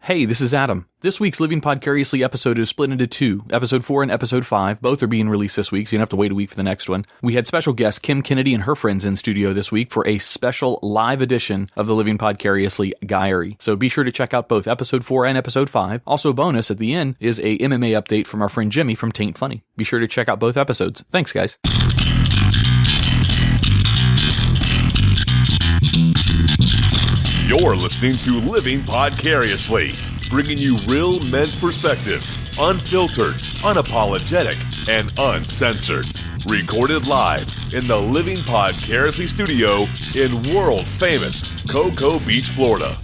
Hey, this is Adam. This week's Living Podcariously episode is split into two. Episode 4 and Episode 5. Both are being released this week, so you don't have to wait a week for the next one. We had special guest Kim Kennedy and her friends in studio this week for a special live edition of the Living Podcariously Diary. So be sure to check out both Episode 4 and Episode 5. Also, bonus at the end is a MMA update from our friend Jimmy from Taint Funny. Be sure to check out both episodes. Thanks, guys. You're listening to Living Podcariously, bringing you real men's perspectives, unfiltered, unapologetic, and uncensored. Recorded live in the Living Podcariously studio in world-famous Cocoa Beach, Florida.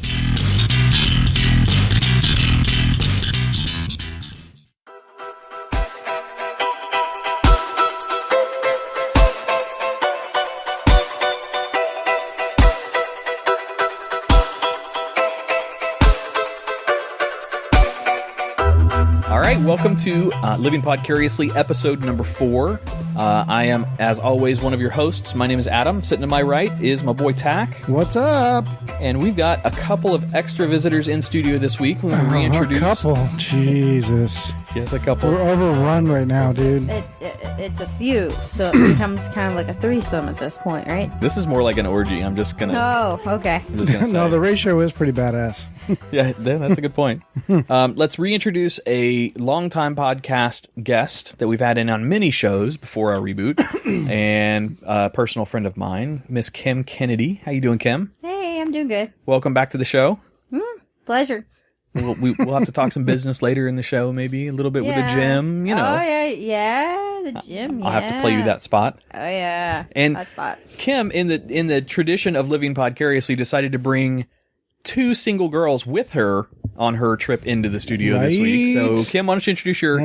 Welcome to Living Podcariously episode number 4. I am, as always, one of your hosts. My name is Adam. Sitting to my right is my boy Tach. What's up? And we've got a couple of extra visitors in studio this week. We're going to reintroduce. A couple? Jesus. Yes, a couple. We're overrun right now, dude. It's a few, so it becomes kind of like a threesome at this point, right? This is more like an orgy. I'm just going to... Oh, okay. No, the ratio is pretty badass. Yeah, that's a good point. Let's reintroduce a longtime podcast guest that we've had in on many shows before our reboot, and a personal friend of mine, Miss Kim Kennedy. How you doing, Kim? Hey, I'm doing good. Welcome back to the show. Pleasure. We'll have to talk some business later in the show, maybe a little bit with the gym, you know. Oh, yeah, the gym, I'll have to play you that spot. Oh, yeah, and that spot. Kim, in the tradition of Living Podcariously, decided to bring 2 single girls with her on her trip into the studio this week. So, Kim, why don't you introduce your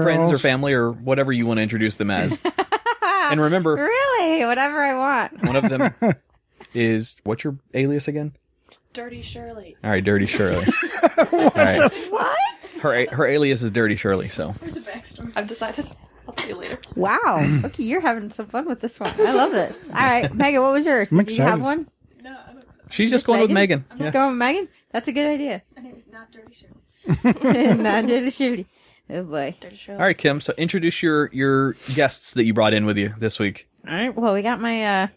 friends or family or whatever you want to introduce them as. And remember... Really? Whatever I want. One of them is... What's your alias again? Dirty Shirley. All right, Dirty Shirley. All right. What? Her alias is Dirty Shirley, so... There's a backstory. I've decided. I'll see you later. Wow. Okay, you're having some fun with this one. I love this. All right, Megan, what was yours? I'm Did you have excited. one? No, I don't. She's just going with Megan. I'm just going with Megan? That's a good idea. My name is not Dirty Shirley. Not Dirty Shirley. Oh, boy. Dirty Shirley. All right, Kim, so introduce your guests that you brought in with you this week. All right, well, we got my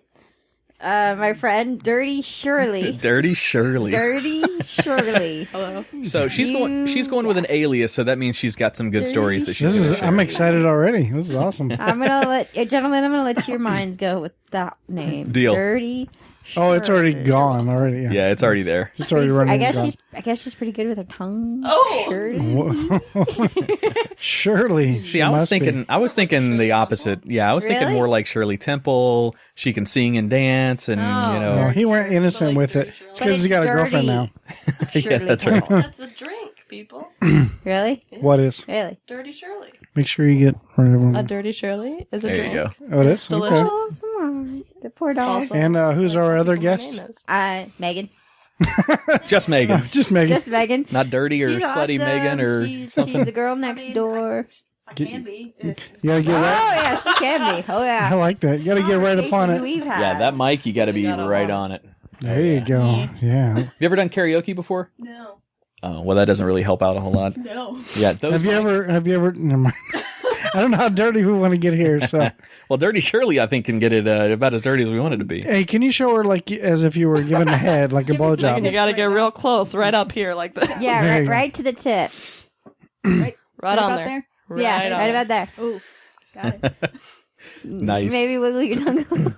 my friend Dirty Shirley. Dirty Shirley. Dirty Shirley. Hello. So she's going with an alias, so that means she's got some good stories that she's gonna share. I'm excited already. This is awesome. I'm gonna let your minds go with that name. Deal. Dirty. Oh, it's already gone already. Yeah, it's already there. It's already running. I guess she's pretty good with her tongue. Oh! Shirley. Shirley. See, I was thinking the opposite. Yeah, I was thinking Really? more like Shirley Temple. She can sing and dance, and No, he went innocent with it. It's because he's got a girlfriend now. Yeah, that's right. That's a drink, people. Really? What is? Really? Dirty Shirley. Make sure you get rid of A them. Dirty Shirley is a There drink. you go. Oh, it is? Delicious. Okay. Oh, come on. The poor dog. Also- And who's our other guest? Megan. Just Megan, Just Megan. Just Megan. not dirty or She's slutty awesome. Megan or she's something. the girl next door. I can be. You gotta get Oh, right. yeah, she can be. Oh, I yeah. like that. You gotta get right upon Conversations it. we've had. Yeah, that mic, you got to be right on it. There you go. Yeah. You ever done karaoke before? No. Oh, well, that doesn't really help out a whole lot. No. Yeah, those Have you ever? Never mind. I don't know how dirty we want to get here. So, Well, Dirty Shirley, I think, can get it about as dirty as we want it to be. hey, can you show her like as if you were giving a head, like a And you blowjob? gotta get real close, right up here, like that. Yeah, There right, you go. right to the tip. Right on about there. Yeah, on right there. about there. Oh, got it. Nice. Maybe wiggle your tongue.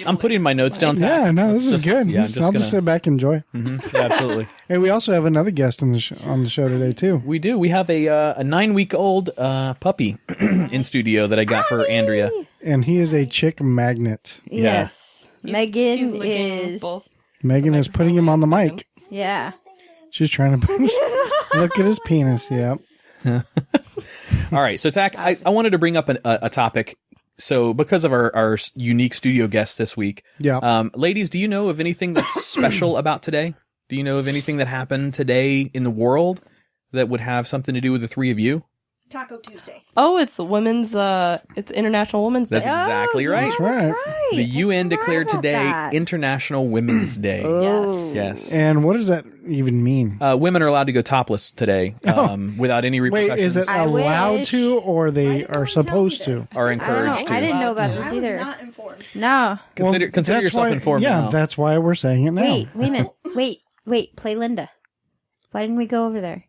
I'm putting my notes down. Yeah, no, this is good. Yeah, I'll just sit back and enjoy. Yeah, absolutely. Hey, we also have another guest on the show today too. We do. We have a 9-week-old puppy in studio that I got for Andrea. And he is a chick magnet. Yes. He's Megan licking is. both. Megan is putting him on the mic. Yeah. She's trying to look at his penis. Yep. All right, so Tach, I wanted to bring up a topic. So because of our unique studio guest this week, Yeah. ladies, do you know of anything that's special about today? Do you know of anything that happened today in the world that would have something to do with the three of you? Taco Tuesday. Oh, it's it's International Women's Day. That's exactly right. That's right. The UN declared about today that. International Women's Day. Oh. Yes. And what does that even mean? Women are allowed to go topless today without any Wait, repercussions. is it I allowed wish. to, or they didn't are want to tell supposed me to? this. Are I don't encouraged know. to. I didn't know about I this was either. not informed. No. Consider that's yourself why, informed Yeah, now. that's why we're saying it now. Wait a minute. Wait. Play Linda. Why didn't we go over there?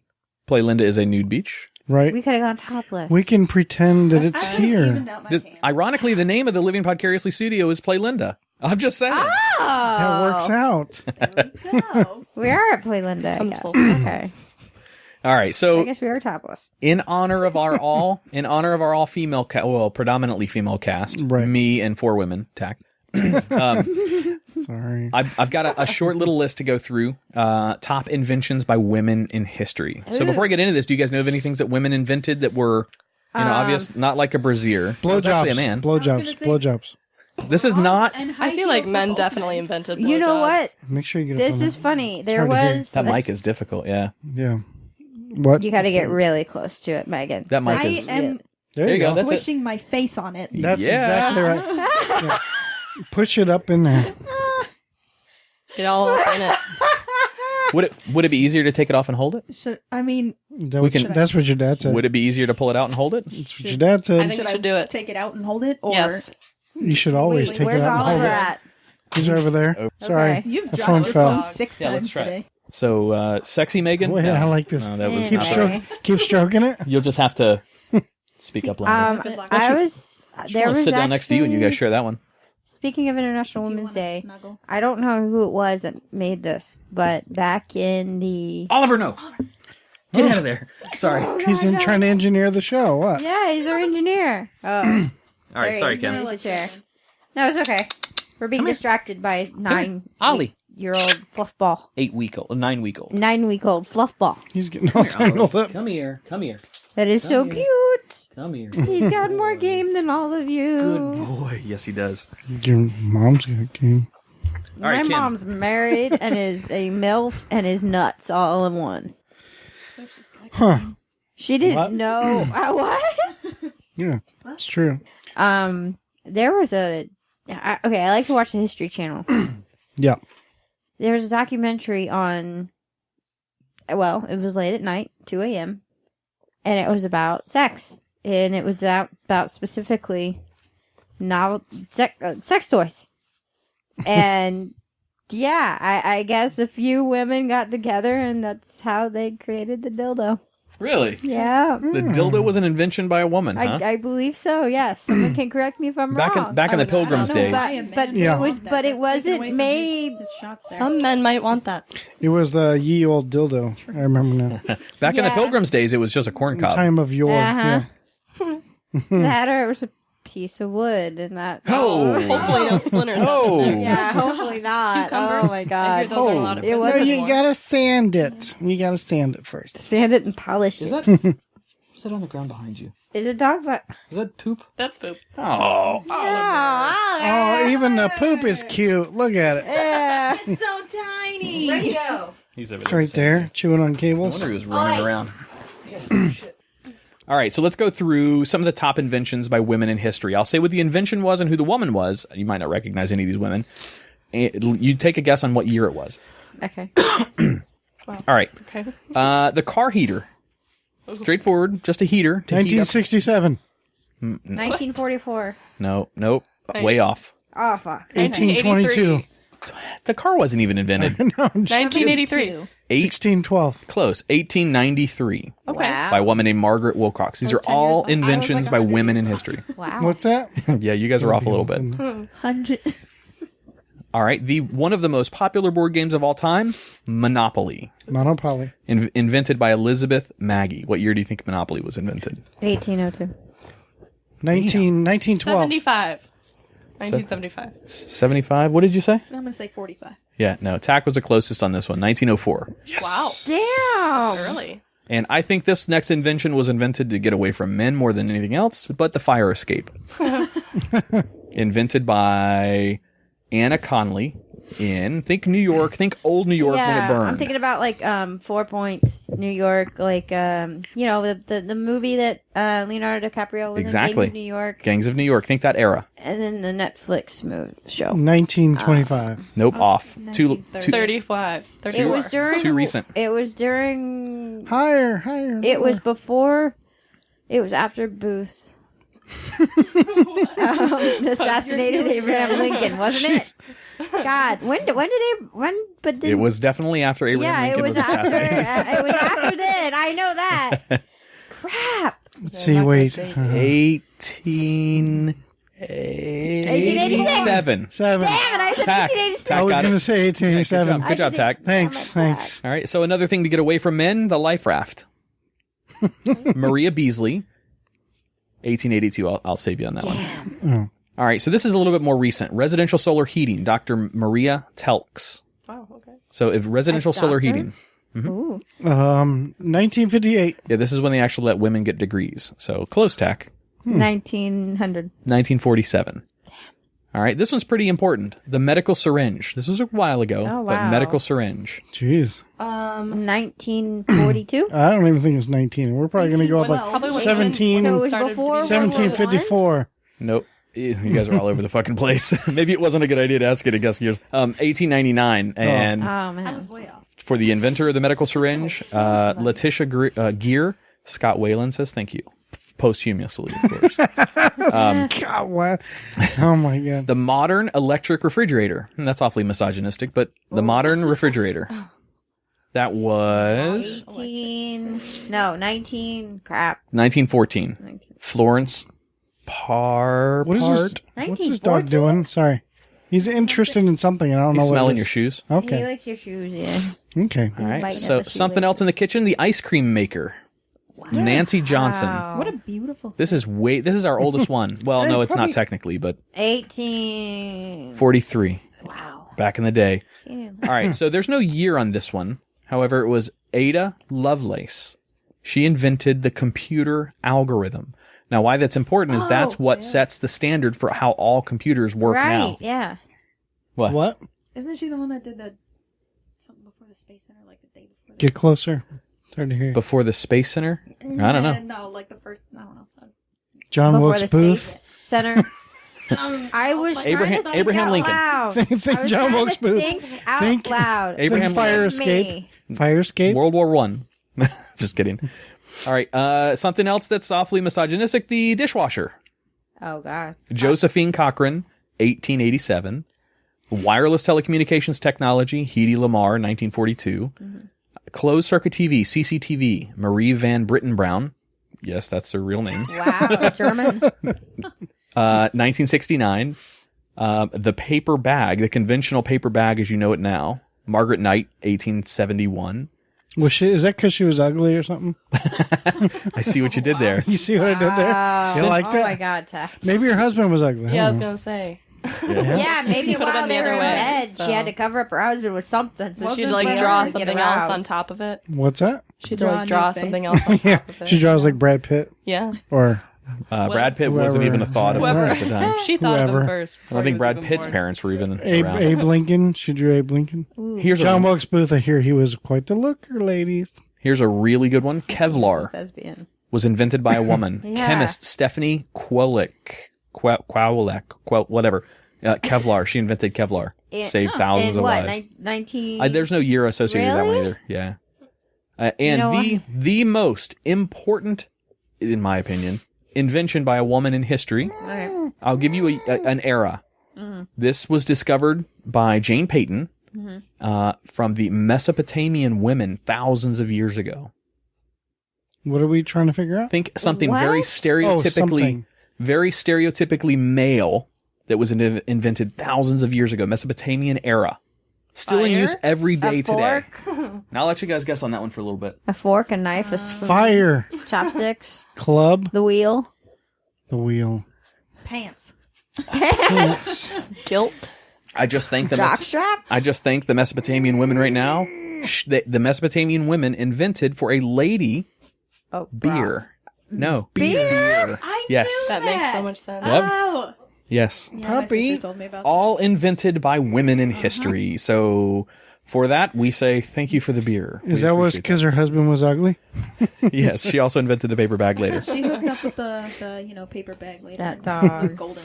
Play Linda is a nude beach. Right? We could have gone topless. We can pretend that it's I would've here. evened out my tan. Ironically, the name of the Living Podcariously studio is Play Linda. I'm just saying. That works out. No. We are at Play Linda. I Comes guess. full circle. Okay. All right, I so guess we are topless. in honor of our all female predominantly female cast, Right. me and 4 women, Tach. Sorry. I've got a short little list to go through. Top inventions by women in history. So before I get into this, do you guys know of any things that women invented that were, obvious? Not like a brassiere. That was actually a man. Blowjobs. say- Blowjobs. This is not. And high I feel like heels men for both definitely men. invented You know blowjobs. what? Make sure you get This up on is funny. There hard to hear. was. That mic is difficult. Yeah, Yeah. What? You got to get really close to it, Megan. that mic I is. am There you go. That's it. squishing my face on it. That's Yeah. exactly right. Yeah. Push it up in there. Get all up in it. Would it be easier to take it off and hold it? That's what your dad said. Would it be easier to pull it out and hold it? That's what your dad said. I think you should do it. Take it out and hold it? Or Yes. You should always take it Where's out and hold Oliver it. at? He's over there. Oh. Sorry. Okay. You've The dropped phone your fell. phone 6 Yeah, let's times try it. today. So, sexy Megan. Wait, No. I like this. No, that was Keep, not Anyway. keep stroking it. You'll just have to speak up louder. Good luck. I was. I There want was to sit down next to you and you guys actually- share that one. Speaking of International Do you Women's wanna Day, snuggle? I don't know who it was that made this, but back in the Oliver, no. Get out of there. Sorry. All He's trying to engineer the show. What? yeah, he's our engineer. Oh, right, there he sorry, is, Kim. under the chair. No, it's okay. We're being distracted by Ollie. 9-year-old fluffball, 8-week-old, 9-week-old. 9-week-old fluffball. He's getting all tangled up. Come here. Come here. That is so Come here. cute. Come here. He's got more game than all of you. Good boy. Yes, he does. Your mom's got a game. All right, My Kim. mom's married and is a MILF and is nuts all in one. So she's got Huh. She didn't What? know. What? Yeah, it's true. There was I like to watch the History Channel. Yeah. There was a documentary on, well, it was late at night, 2 a.m., and it was about sex. And it was about specifically sex toys. And yeah, I guess a few women got together and that's how they created the dildo. Really? Yeah. The dildo was an invention by a woman, huh? I believe so, yes. Someone can correct me if I'm Back wrong. in the I don't Pilgrim's know, days. but Yeah. it wasn't made. His shots there. Some men might want that. It was the ye old dildo. I remember now. Back in the Yeah. Pilgrim's days, it was just a corn cob. Time of your. Uh-huh. Yeah. That or it was a piece of wood, and that. Oh. Hopefully no splinters. Oh. Yeah, hopefully not. Cucumbers. Oh my I god. hear those are a lot of It business No, wasn't. you anymore. gotta sand it. You gotta sand it first. Sand it and polish Is it. that? Is that on the ground behind you? Is it dog butt? Is that poop? That's poop. Oh. Oh, even the poop is cute. Look at it. Yeah. It's so tiny. Where'd he go? He's over It's right there, chewing on I cables. wonder he was running around. All right, so let's go through some of the top inventions by women in history. I'll say what the invention was and who the woman was. You might not recognize any of these women. You take a guess on what year it was. Okay. All right. Okay. The car heater. Straightforward, just a heater to heat up. 1967. 1944. No, nope. Way off. Oh fuck. 1822. The car wasn't even invented. No, I'm just 1983. 1612. Close. 1893 Okay. Wow. by a woman named Margaret Wilcox. These are 10 all years old. I was inventions like by 100 women in years history. Wow. What's that? Yeah, you guys are off a little bit. 100. All right, one of the most popular board games of all time, Monopoly, Monopoly. invented by Elizabeth Maggie. What year do you think Monopoly was invented? 1802. 1912. 75. 1975. 75. What did you say? I'm going to say 45. Yeah, no. Tach was the closest on this one. 1904. Wow. Damn. Early. And I think this next invention was invented to get away from men more than anything else, but the fire escape. Invented by Anna Conley think New York, think old New York when it burned. I'm thinking about like 4 Points, New York, like the movie that Leonardo DiCaprio was Exactly. in, Gangs of New York, Gangs of New York, think that era. and then the Netflix show. 1925. Nope, off. Too 35. It was during too recent. It was during. Higher. It was before. It was after Booth. Assassinated Abraham Lincoln, wasn't it? God, but then, It was definitely after Abraham Lincoln was after. assassinated. It was after then. I know that. Crap. Let's see, wait. 1887. 7. Damn it! I said Tack. 1886. Tack I was got going to it. say 1887. Good job, Tack. Thanks. All right, so another thing to get away from men, the life raft. Maria Beasley, 1882. I'll save you on that one. All right, so this is a little bit more recent. Residential solar heating, Dr. Maria Telks. Wow, okay. So if residential solar heating. Ooh. 1958. Yeah, this is when they actually let women get degrees. So close, Tack. 1900. 1947. All right, this one's pretty important. The medical syringe. This was a while ago, Oh, but wow. medical syringe. Jeez. 1942. I don't even think it's 19. We're probably going to go up like Probably when 17. So it was started before being- 1754. Nope. You guys are all over the fucking place. Maybe it wasn't a good idea to ask you to guess years. 1899, and Oh man. Way off. for the inventor of the medical syringe, Letitia Gear, Scott Whalen says thank you. Posthumously, of course. God, what? Oh, my God. The modern electric refrigerator. That's awfully misogynistic, but the modern refrigerator. That was 19. Crap. 1914. Florence Parpart. What is this? What's this dog 1914? doing? Sorry. He's interested in something, and I don't know He's what smelling it your is. shoes. He Okay. likes your shoes, yeah. Okay. All right. biting at So the something else in the kitchen. The ice cream maker. Nancy Johnson. Wow. What a beautiful. This is our oldest one. Well, no, it's not technically, but 18. 43 Wow. back in the day. Yeah. All right, so there's no year on this one. However, it was Ada Lovelace. She invented the computer algorithm. Now, why that's important is that's what sets the standard for how all computers work Right, now. yeah. What? Isn't she the one that did the something before the Space Center, like the day before? Get closer. It's hard to hear you. Before the Space Center? I don't know. No, like the first. I don't know. John Before Wilkes the Booth. Space Center. I was Abraham- trying to think Abraham out Lincoln. loud. Think I was John trying Wilkes to Booth. think out Think- loud. Abraham Fire Lincoln. escape. Fire escape. World War One. Just kidding. All right, something else that's awfully misogynistic, the dishwasher. Oh, God. Josephine Cochran, 1887. Wireless telecommunications technology, Hedy Lamarr, 1942. Closed circuit TV, CCTV, Marie Van Brittenbrown. Yes, that's her real name. Wow. German. 1969. The paper bag, the conventional paper bag as you know it now. Margaret Knight, 1871. Was she? Is that because she was ugly or something? I see what you did there. You see what I did there? Wow. You like Oh, that? my God, Tex. Maybe your husband was ugly. Yeah, I was don't know. gonna say. Yeah, maybe Could've while been they the were in other way, bed, so. she had to cover up her husband with something. So She'd she'd like let draw her get something else aroused. on top of it. What's that? She'd Draw a like new draw face. something else on top Yeah, of it. she draws like Brad Pitt Yeah. or Brad Pitt wasn't Whoever. even a thought of Whoever. at the time. She thought of Whoever. him first. I don't think Brad Pitt's parents were even Abe, around. Abe Lincoln. She drew Abe Lincoln. Here's John a, Wilkes Booth. I hear he was quite the looker, ladies. here's a really good one. Kevlar Lesbian. was invented by a woman. Yeah. Chemist Stephanie Kwolek. Whatever. Kevlar. She invented Kevlar. Saved thousands in of what? lives. 19. There's no year associated with that one Really? either. Yeah. And know the most important, in my opinion, invention by a woman in history. Okay. I'll give you an era. This was discovered by Jane Peyton from the Mesopotamian women thousands of years ago. What are we trying to figure out? Think something What? very Oh, something. stereotypically male that was invented thousands of years ago, Mesopotamian era. Still in Fire? use every day A today. fork, Now I'll let you guys guess on that one for a little bit. a fork, a knife, a spoon, Fire chopsticks, club. the wheel. The wheel. Pants. Pants. Guilt. I just thank the Jockstrap? I just thank the Mesopotamian women right now. The Mesopotamian women invented for a lady Oh, bra. beer. No. Beer? I Yes. knew That makes so much sense. Yep. Oh, Yes. Yeah, Puppy. my sister told me about All invented by women in history. So for that, we say thank you for the beer. Is that was because her husband was ugly? Yes, she also invented the paper bag later. that. She hooked up with the paper bag later. That It dog. was golden.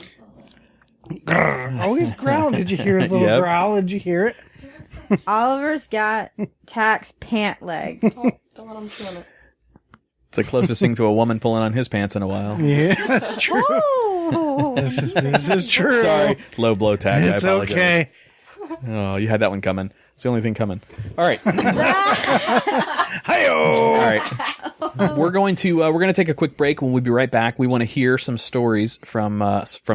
Oh, he's growling. Did you hear his little Yep. growl? Did you hear it? Oliver's got Tach's pant leg. Don't let him chew on it. It's the closest thing to a woman pulling on his pants in a while. Yeah, that's true. Oh. This is true. Sorry, low blow tag. It's I apologize. okay. Oh, you had that one coming. It's the only thing coming. All right. Hi-yo! All right. We're going to take a quick break. When we be right back, we want to hear some stories from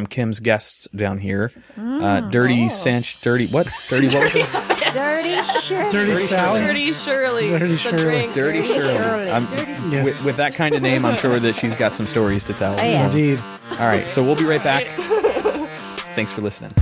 Kim's guests down here. Dirty what was it? Dirty shit. Dirty Sally. Dirty Shirley. Dirty the Shirley. drink. Dirty Shirley. Yes. With that kind of name, I'm sure that she's got some stories to tell. Oh, yeah. Indeed. All right, so we'll be right back. Thanks for listening.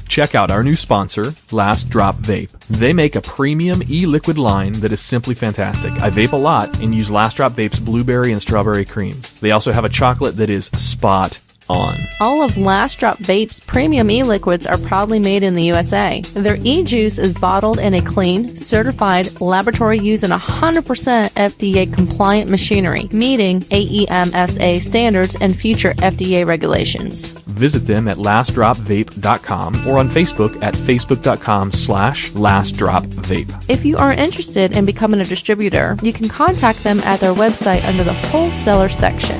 Check out our new sponsor, Last Drop Vape. They make a premium e-liquid line that is simply fantastic. I vape a lot and use Last Drop Vape's blueberry and strawberry cream. They also have a chocolate that is spot on. All of Last Drop Vape's premium e-liquids are proudly made in the USA. Their e-juice is bottled in a clean, certified, laboratory-used and 100% FDA-compliant machinery, meeting AEMSA standards and future FDA regulations. Visit them at lastdropvape.com or on Facebook at facebook.com/lastdropvape. If you are interested in becoming a distributor, you can contact them at their website under the wholesaler section.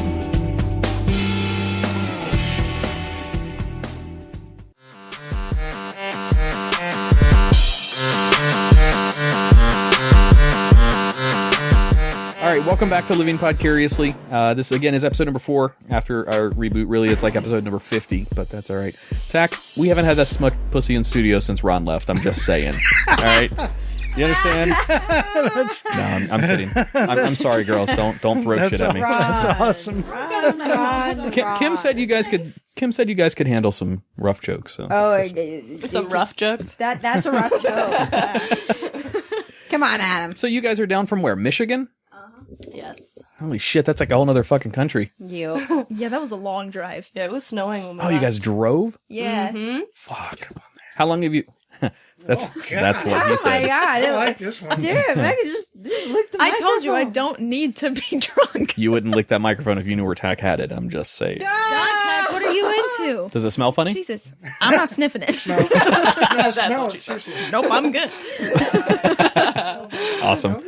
All right, welcome back to Living Podcariously. This, again, is episode number 4 after our reboot. Really, it's like episode number 50, but that's all right. Tach, we haven't had that much pussy in studio since Ron left. I'm just saying. All right? You understand? No, I'm kidding. I'm sorry, girls. Don't throw shit at me. That's awesome. Kim said you guys could handle some rough jokes. So. Oh, Some rough jokes. that's a rough joke. Come on, Adam. So you guys are down from where? Michigan? Yes. Holy shit, that's like a whole other fucking country. You. Yeah, that was a long drive. Yeah, it was snowing when we Oh, you guys drove? Yeah. Fuck. How long have you... That's what he Oh my said. god. I like this one. Dude, I could just lick the I told you I microphone. don't need to be drunk. You wouldn't lick that microphone if you knew where Tach had it. I'm just saying. God, Tach, what are you into? Does it smell funny? Jesus. I'm not sniffing it. No, smell it, seriously. Nope, I'm good. Awesome.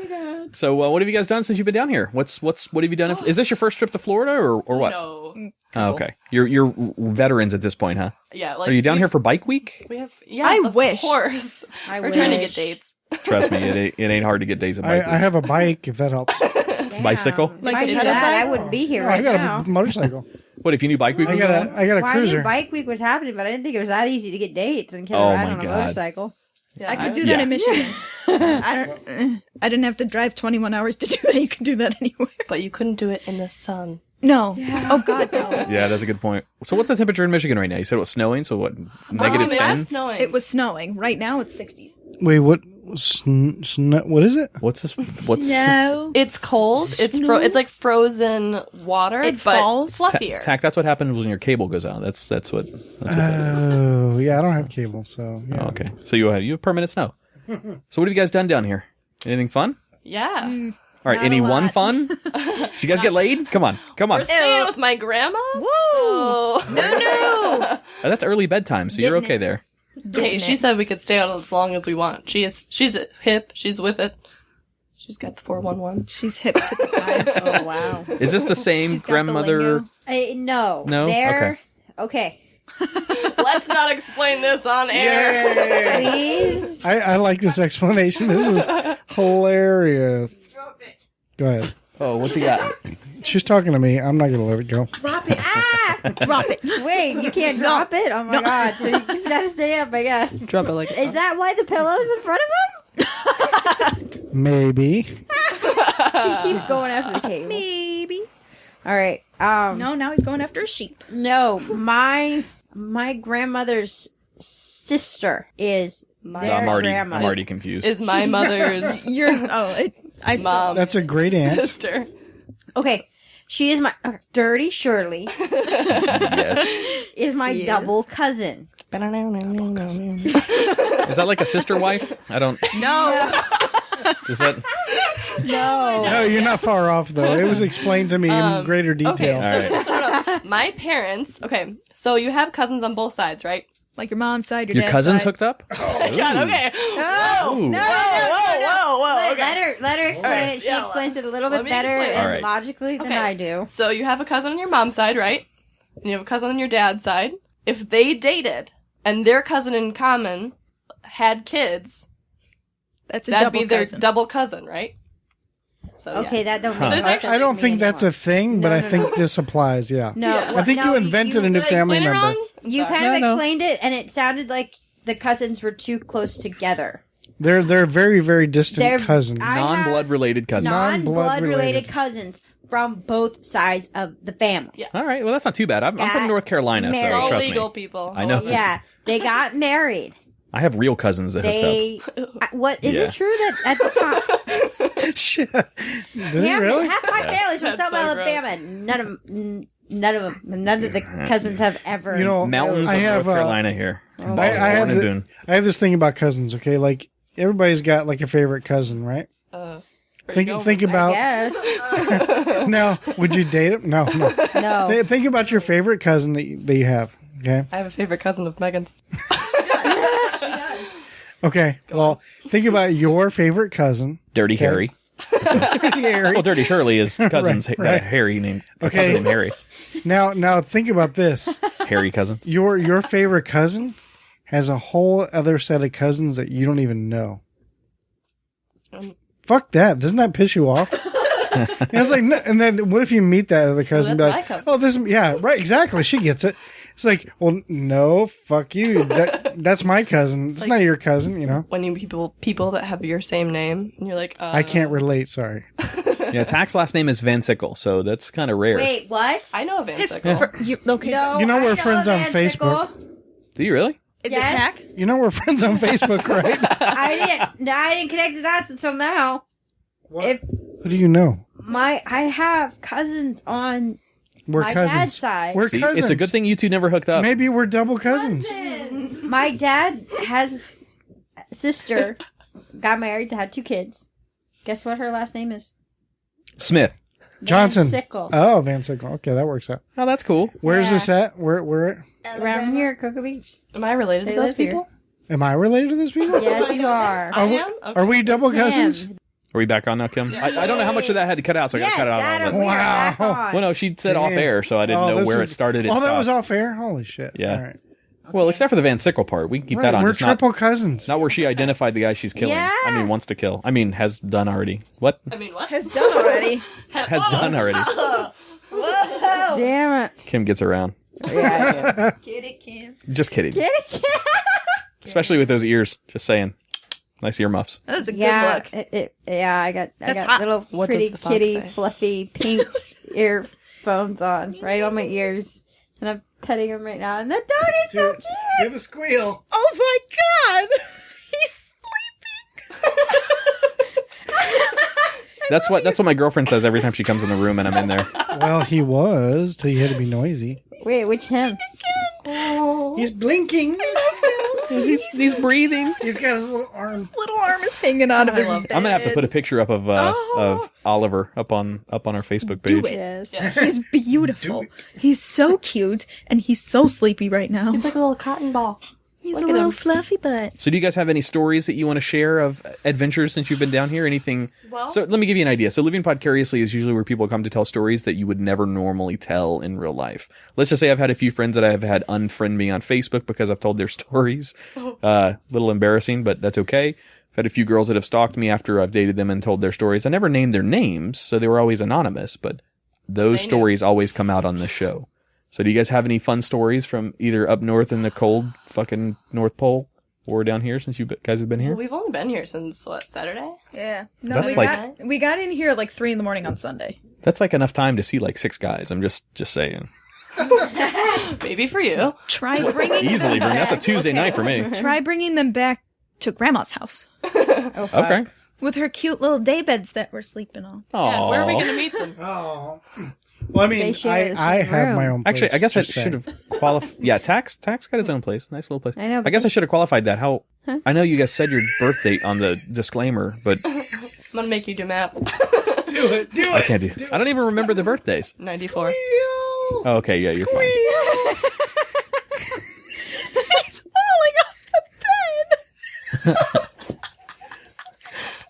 So, what have you guys done since you've been down here? What have you done? Is this your first trip to Florida or what? No. Oh, okay. You're veterans at this point, huh? Yeah. Like, Are you down here for Bike Week? We have. Yes, of wish. course. I We're trying to wish. get dates. Trust me, it ain't hard to get days of Bike I Week. have a bike, if that helps. Damn. Bicycle? Like If I a knew pedal that, bike? I wouldn't be here I right got now. a motorcycle. What if you knew Bike Week I was got going on? a Well, I cruiser. knew Bike Week was happening, but I didn't think it was that easy to get dates and get Oh a ride my on a God. motorcycle. Yeah, I could do Yeah. that in Michigan. I didn't have to drive 21 hours to do that. You can do that anywhere. But you couldn't do it in the sun. No. Oh, God, no. Yeah, that's a good point. So what's the temperature in Michigan right now? You said it was snowing, so what, negative it 10? was snowing. It was snowing. Right now, it's 60s. Wait, what is it? What's this? No. It's cold. It's like frozen water. It but falls. fluffier. Tach, that's what happens when your cable goes out. That's what that is. Oh, yeah, I don't have cable, so yeah. Oh, okay. So you have permanent snow. So what have you guys done down here? Anything fun? Yeah. All right, Not any a one lot. fun? Did you guys get laid? Come on. We're staying with my grandma. Woo! So... No. Oh, that's early bedtime, so you're Getting okay it. there. Hey, she said we could stay out as long as we want. She's hip. She's with it. She's got the 411. She's hip to the time. Oh, wow. Is this the same She's got the grandmother? lingo. No. No? They're... Okay. Let's not explain this on air. Please. I like this explanation. This is hilarious. Go ahead. Oh, what's he got? She's talking to me. I'm not going to let it go. Drop it. Ah! Drop it. Wait, you can't drop it? Oh, my God. So you just got to stay up, I guess. Drop it like Is that why the pillow's in front of him? Maybe. He keeps going after the cable. Maybe. All right. No, now he's going after a sheep. No, my grandmother's sister is their I'm grandmother. already confused. is my mother's I stopped. mom That's a great aunt. sister. Okay, she is my Dirty Shirley Yes. is my double cousin. Is that like a sister wife? I don't. No. Is that? No, you're not far off, though. It was explained to me in greater detail. Okay, All right. so my parents. Okay, so you have cousins on both sides, right? Like your mom's side, your Your dad's cousins side. hooked up? Oh my god. Okay. Ooh. Whoa. Let her explain Alright, it. She yeah, explains it a little let bit me better explain it. and Alright. logically than Okay. I do. So you have a cousin on your mom's side, right? And you have a cousin on your dad's side. If they dated and their cousin in common had kids, That's a that'd double be their cousin. double cousin, right? So, Okay, yeah. that don't Huh. make There's sense I don't to think me that's a anymore. thing, but No, I no, think no. this applies, yeah. No, Yeah. I think no, you invented a new Did I family explain it member. wrong? You Sorry. kind of No. explained it, and it sounded like the cousins were too close together. They're very, very distant They're- cousins. I- Non-blood related cousins. Non-blood Non-blood related related. cousins from both sides of the family. Yes. All right. Well, that's not too bad. I'm from Got North Carolina, so married. All trust legal me. people. I know. Yeah, they got married. I have real cousins that hooked up. What is Yeah. it true that at the time? Shit. Did it Half, really? half my family's from That's South so Alabama. None of the cousins have ever. You know, Mountains I of have, North Carolina here. I have I have this thing about cousins. Okay, like everybody's got like a favorite cousin, right? Think about yes. now. Would you date him? No. No. Think about your favorite cousin that you have. Okay. I have a favorite cousin of Megan's. Okay. Well, think about your favorite cousin. Dirty Harry. Harry. Well, Dirty Shirley is cousins. Right, Got right. a Harry named. A Okay. cousin named Harry. Now think about this. Harry cousin. Your favorite cousin has a whole other set of cousins that you don't even know. Fuck that. Doesn't that piss you off? It's like, no, and then what if you meet that other cousin? and be that's like, my cousin. oh, this, yeah, right, exactly. She gets it. It's like, well, no, fuck you. That's my cousin. It's not your cousin, you know. When you people that have your same name, and you're like, I can't relate. Sorry. Yeah, Tach's last name is Van Sickle, so that's kind of rare. Wait, what? I know Van His Sickle. okay. No, You know I we're friends on Van Facebook. Sickle. Do you really? Is Yes. it Tach? You know we're friends on Facebook, right? I didn't connect the dots until now. If Who do you know? I have cousins on We're my cousins. dad's side. We're See, cousins. it's a good thing you two never hooked up. Maybe we're double cousins. My dad has a sister, got married, had 2 kids. Guess what her last name is? Smith. Johnson. Van Sickle. Oh, Van Sickle. Okay, that works out. Oh, that's cool. Where's Yeah. this at? Where? Around here at Cocoa Beach. Am I related They to those live here. people? Am I related to these people? Yes, you are. I Are we, am? Okay. are we double cousins? Him. Are we back on now, Kim? I don't know how much of that had to cut out, so I got to Yes, cut it out. Adam, All we of it. are back Wow. on. Well, no, she said off Damn. air, so I didn't know this where is- it started. Oh, that was stopped. off air? Holy shit. Yeah. All right. Well, except for the Van Sickle part, we can keep Right, that on. we're It's not, triple cousins. not where she identified the guy she's killing. Yeah. I mean, wants to kill. I mean, has done already. What? I mean, what? Has done already. Has done already. Damn it. Kim gets around. Yeah, Get it, Kim. Just kidding. Get it? Especially with those ears. Just saying. Nice earmuffs. That was a good Yeah, look. I got That's hot. little What does pretty the fox kitty say? fluffy pink earphones on right on my ears, and I'm petting him right now. And the dog is so cute. Give a squeal. Oh my god! He's sleeping. That's what my girlfriend says every time she comes in the room and I'm in there. Well, he was till you had to be noisy. Wait, which him? He's blinking. He's breathing. He's got his little arm. Little arm is hanging out of his love bed. I'm gonna have to put a picture up of Oliver up on our Facebook page. Do it. Yes. He's beautiful. He's so cute, and he's so sleepy right now. He's like a little cotton ball. He's Look a at little him. fluffy butt. So do you guys have any stories that you want to share of adventures since you've been down here? Anything? Well- So let me give you an idea. So Living Podcariously is usually where people come to tell stories that you would never normally tell in real life. Let's just say I've had a few friends that I've had unfriend me on Facebook because I've told their stories. Little embarrassing, but that's okay. I've had a few girls that have stalked me after I've dated them and told their stories. I never named their names, so they were always anonymous, but those They knew. stories always come out on this show. So do you guys have any fun stories from either up north in the cold fucking North Pole or down here since you guys have been here? Well, we've only been here since, what, Saturday? Yeah. No, That's we got in here at like 3 a.m. on Sunday. That's like enough time to see like 6 guys. I'm just saying. Maybe for you. Try bringing Easily, them Vern. That's a back. Tuesday night for me. Try bringing them back to Grandma's house. Oh, fuck. Okay. With her cute little daybeds that we're sleeping on. Yeah, where are we going to meet them? Oh. Well, I mean, They share the I same have room. my own place. Actually, I guess I just saying. should have qualified. Yeah, Tach's got his own place. Nice little place. I know, I but guess I should have qualified that. How? Huh? I know you guys said your birth date on the disclaimer, but I'm going to make you do math. Do it. I can't do. I don't even remember the birthdays. 94. Oh, okay, yeah, you're fine. He's falling off the bed.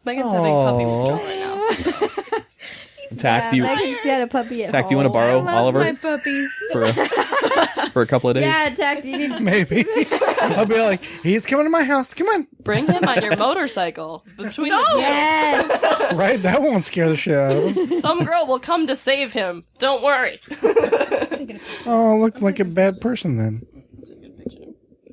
Megan's having puppy withdrawal right now. Tach, do you Megan's got a puppy at Tach, do you want to borrow I love Oliver my puppies. for a couple of days? Yeah, Tach, do you need... Maybe. I'll be like, he's coming to my house. Come on. Bring him on your motorcycle. Between Yes! Right? That won't scare the shit out of him. Some girl will come to save him. Don't worry. Oh, look like a bad person then.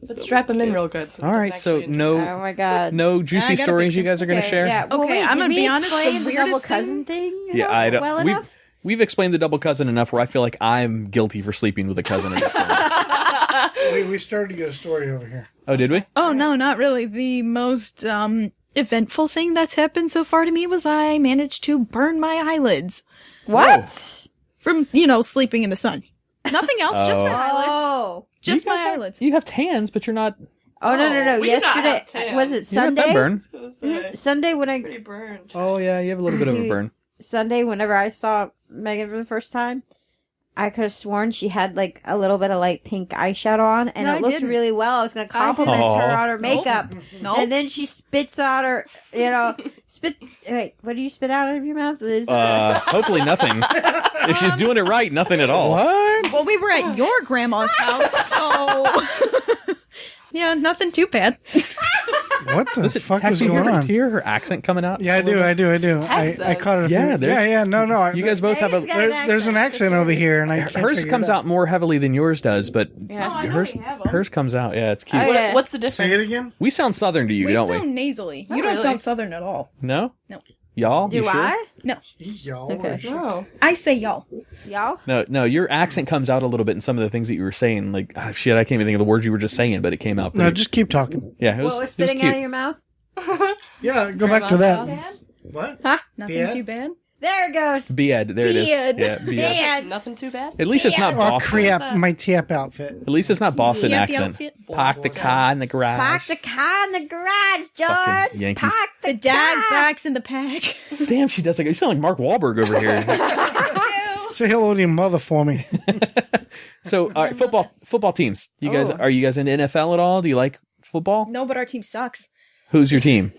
Let's strap him in real good. So All right, so Oh no my god. juicy I got a stories you picture. guys are going to share. Yeah. Well, Okay, wait, I'm did gonna we be honest, the explain the double weirdest cousin thing. Yeah, I don't. Well enough. We've explained the double cousin enough where I feel like I'm guilty for sleeping with a cousin at this point. We started to get a story over here. Oh, did we? Oh, no, not really. The most eventful thing that's happened so far to me was I managed to burn my eyelids What? from, sleeping in the sun. Nothing else, just my eyelids. Oh. Just You my guys have- eyelids. You have tans, but you're not. Oh no! we do not have Yesterday tan. was it You have that Sunday? burn. Sunday when I Pretty burned. Oh yeah, you have a little bit of a burn. Sunday whenever I saw Megan for the first time, I could have sworn she had like a little bit of light pink eyeshadow on, and No, it I looked didn't. really well. I was going to compliment didn't. her Aw. on her makeup, Nope. and then she spits out her, spit. Wait, what do you spit out of your mouth? Hopefully nothing. If she's doing it right, nothing at all. What? Well, we were at your grandma's house, so... yeah, nothing too bad. What the Listen, fuck Tach, is do you going hear, on? do you hear her accent coming out? Yeah, I do. I caught it. Yeah, there's- No. You guys both have a. Megan's got an There's an accent over here, and I can't Hers figure comes it out more heavily than yours does, but I know hers we have 'em. hers comes out. Yeah, it's cute. Oh, yeah. What's the difference? Say it again. We sound southern to you, We don't sound we? nasally. Not You don't really. sound southern at all. No. No. Y'all? Do You sure? I? No. Y'all. Okay. No. I say y'all. Y'all? No. Your accent comes out a little bit in some of the things that you were saying. Like, shit, I can't even think of the words you were just saying, but it came out. No, Pretty, just keep talking. yeah, it was, What was it was spitting cute. out of your mouth? Yeah, go back to Grandma's that. house? What? Nothing Yeah. too bad. There it goes. Bead. There it is. Bead. Yeah, bead. Bead. Nothing too bad. At least it's not Oh, Boston. crap. My tap outfit. At least it's not Boston Yappy accent. outfit. Park the car in the garage. Park the car in the garage, Fucking George. Yankees. Park the The dad car. backs in the pack. Damn, she does like you sound like Mark Wahlberg over here. Say hello to your mother for me. So, all right, football teams. You guys, are you guys into NFL at all? Do you like football? No, but our team sucks. Who's your team?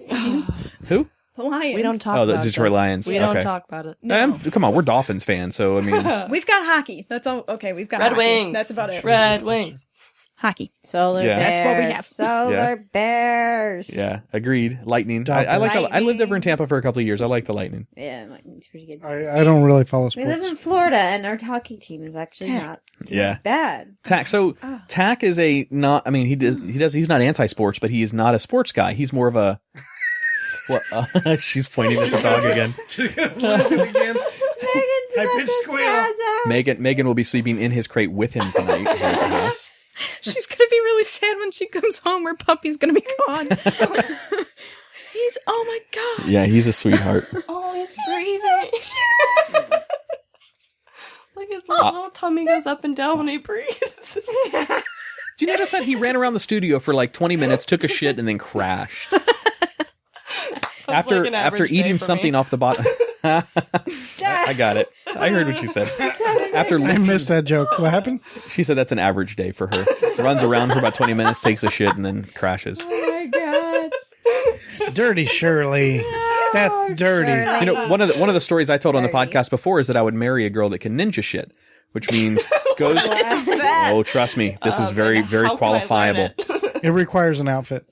Who? The Lions. We don't talk Oh, about the Detroit this. Lions. We don't Okay. talk about it. No. Come on, we're Dolphins fans, so I mean, We've got hockey. That's all. Okay, we've got Red hockey. Wings. That's about it. Red Wings. Hockey. Solar Yeah. bears. That's what we have. Solar Yeah. bears. yeah, agreed. Lightning. Dog I like. Lightning. I lived over in Tampa for a couple of years. I like the Lightning. Yeah, it's pretty good. I don't really follow We live sports. in Florida, and our hockey team is actually not Yeah. bad. Tach. So Tach is a not. I mean, he does. He's not anti-sports, but he is not a sports guy. He's more of a. What? She's pointing at the dog again. Megan's squeal. Megan will be sleeping in his crate with him tonight here at the house. She's gonna be really sad when she comes home. Her puppy's gonna be gone. He's. Oh my god. Yeah, he's a sweetheart. Oh, he's breathing. Look, his little tummy goes up and down when he breathes. Did you notice that he ran around the studio for like 20 minutes, took a shit, and then crashed? After like an average day eating for something me. off the bottom. I got it. I heard what you said. After I missed that joke. What happened? she said that's an average day for her. Runs around for about 20 minutes, takes a shit, and then crashes. Oh my god. Dirty Shirley. That's dirty. Shirley. You know, one of the stories I told on the podcast before is that I would marry a girl that can ninja shit, which means goes. Oh, trust me, this is very, very How can I learn qualifiable. It requires an outfit.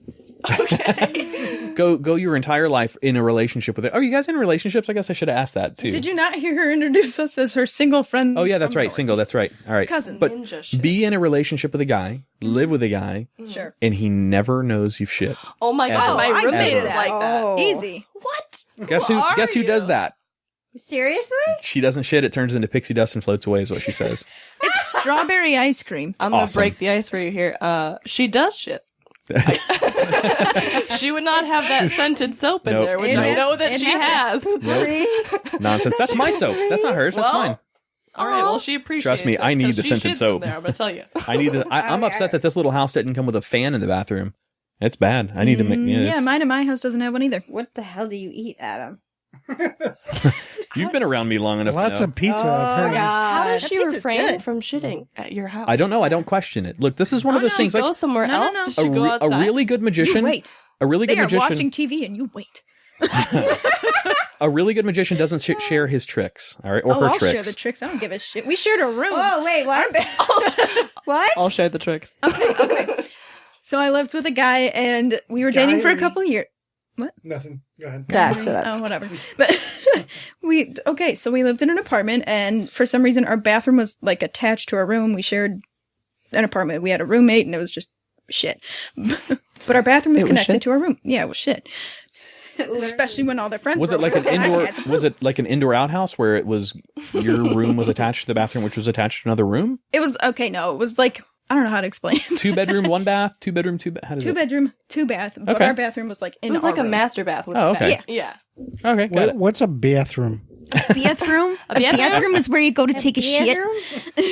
Go your entire life in a relationship with it. Are you guys in relationships? I guess I should have asked that too. Did you not hear her introduce us as her single friend? Oh yeah, that's right. Single. That's right. All right. Cousins. But Ninja shit. be in a relationship with a guy, live with a guy, Sure. and he never knows you've shit. Oh my god, Ever. my I roommate did is that. like that. Oh. Easy. What? Guess who? are Guess who does you? that? Seriously? She doesn't shit. It turns into pixie dust and floats away. Is what she says. It's strawberry ice cream. I'm gonna awesome. break the ice for you here. She does shit. She would not have that scented soap in Nope. there, which I know that she has. Nope. Nonsense. That's my soap. That's not hers. That's Well, mine. All right, well, she appreciates Trust me, it I need 'cause the she scented shits in soap. there, I'm going to tell you. I need to. I'm upset that this little house didn't come with a fan in the bathroom. It's bad. I need to make. Yeah, mine in my house doesn't have one either. What the hell do you eat, Adam? You've been around me long enough Lots to know. of pizza. apparently. How does she pizza's refrain good. from shitting at your house? I don't know. I don't question it. Look, this is one of those things. Go Like somewhere No, no, else? no. Does she go a outside? really good magician. You wait. A really They good are magician. watching TV and you wait. A really good magician doesn't share his tricks. All right, or her I'll tricks. share the tricks. I don't give a shit. We shared a room. Oh, wait, what? What? I'll share the tricks. Okay. So I lived with a guy and we were dating for a couple of years. Nothing. Go ahead. Oh, whatever. But so we lived in an apartment and for some reason our bathroom was like attached to our room. We shared an apartment. We had a roommate and it was just shit. But our bathroom was connected to our room. Yeah, it was shit. Especially when all their friends Was were it like over an and I indoor? had to Was it like an indoor outhouse where it was your room was attached to the bathroom, which was attached to another room? It was okay. No, it was like I don't know how to explain it. 2 bedroom, 1 bath, 2 bedroom, 2 bath. How does 2 it? bedroom, 2 bath. But Okay. our bathroom was like in It was our like a room. master bath. With Oh, a okay. bath. Yeah. Okay, got it. What's a bathroom? Bathroom. A bathroom? is where you go to take a shit.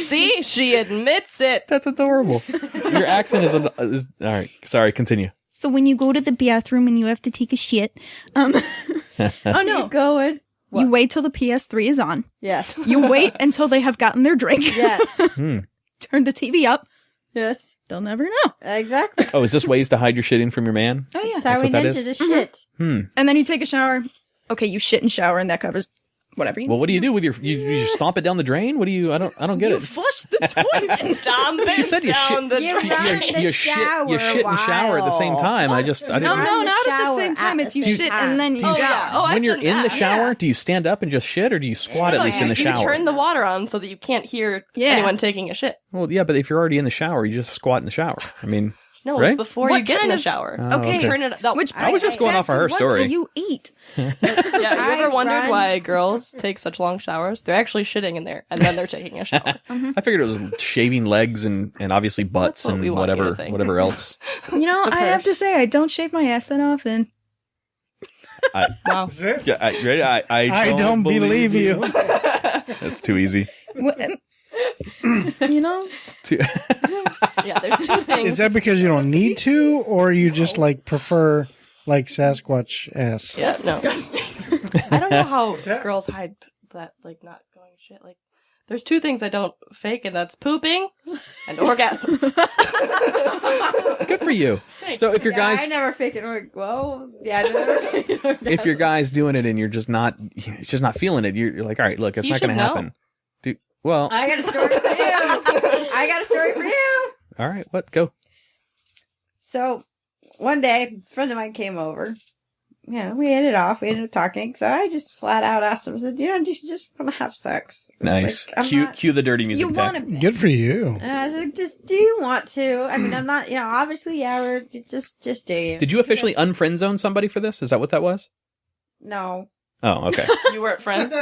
See, she admits it. That's adorable. Your accent is all right. Sorry, continue. So when you go to the bathroom and you have to take a shit, oh no, Going. you wait till the PS3 is on. Yes. You wait until they have gotten their drink. Yes. Turn the TV up. Yes. They'll never know. Exactly. Oh, is this ways to hide your shitting from your man? Oh yeah. That's how we what that ninja is? the shit. And then you take a shower. Okay, you shit and shower, and that covers whatever you. Well, what do you do with your? You just stomp it down the drain? What do you? I don't get You it. flush the toilet. Stomp She it said you down shit- the You drain. run in the You shower shit and shower at the same while. time. I didn't. No, Run no, the not at the shower same time. at It's the you same shit time. and then you Oh, shower. yeah. Oh, I've when you're done in the that. shower, Yeah. do you stand up and just shit, or do you squat at No, least in the you shower? turn the water on so that you can't hear Yeah. anyone taking a shit. Well, yeah, but if you're already in the shower, you just squat in the shower. I mean, No, Right? it's before What you get in kind the of- shower. Okay. Turn it. No, Which I was just going off of her what story. do you eat? yeah, you ever I wondered run- why girls take such long showers? They're actually shitting in there, and then they're taking a shower. I figured it was shaving legs and obviously butts That's what we and want you to whatever think. whatever else. You know, The I have to purse. say, I don't shave my ass that often. Wow. Is it? Yeah, I don't believe you. That's too easy. You know, Yeah, there's two things. Is that because you don't need to, or you just like prefer like Sasquatch ass? Yeah, no. I don't know how that? girls hide that, like, not going shit. Like, there's two things I don't fake, and that's pooping and orgasms. Good for you. So if your Yeah, guys I never fake it. Well, yeah, I never fake it. if your guy's doing it and you're just not feeling it, you're like, all right, look, it's You not going to should know. happen. Dude, well, I got a story for you. I got a story for you. all right, what go? So one day, a friend of mine came over. You know, we hit it off. We ended up talking. So I just flat out asked him, I said, you know, do you just want to have sex? Nice. Like, I'm Cue not- cue the dirty music. you Tech. want to. Good for you. And I was like, just, do you want to? I mean, I'm not, you know, obviously, yeah, we're just do you. Did you officially unfriend zone somebody for this? Is that what that was? No. Oh, okay. You weren't friends?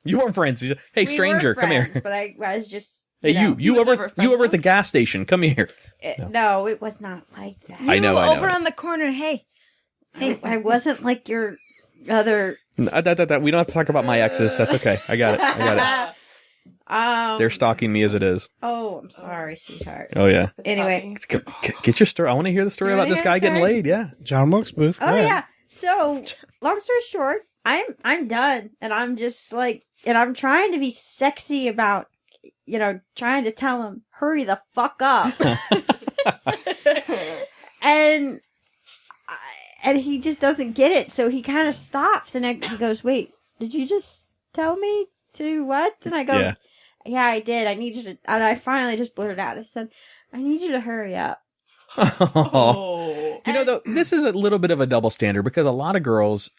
You weren't friends. Hey, We stranger, were come here. friends, But I was just, Hey, know, you was over never friends you over at with the gas station. Come here. No, it was not like that. I know. Over on the corner. Hey, I wasn't like your other. We don't have to talk about my exes. That's okay. I got it. They're stalking me as it is. Oh, I'm sorry, sweetheart. Oh yeah. Anyway. Get your story. I want to hear the story You about wanna this hear guy the getting story? laid. Yeah. John Wilkes Booth. go Oh ahead. yeah. So, long story short, I'm done, and I'm just like, and I'm trying to be sexy about, you know, trying to tell him hurry the fuck up, and he just doesn't get it, so he kind of stops, and he goes, "Wait, did you just tell me to what?" And I go, Yeah. "Yeah, I did. I need you to," and I finally just blurted out. I said, "I need you to hurry up." Oh. You know, though, this is a little bit of a double standard because a lot of girls,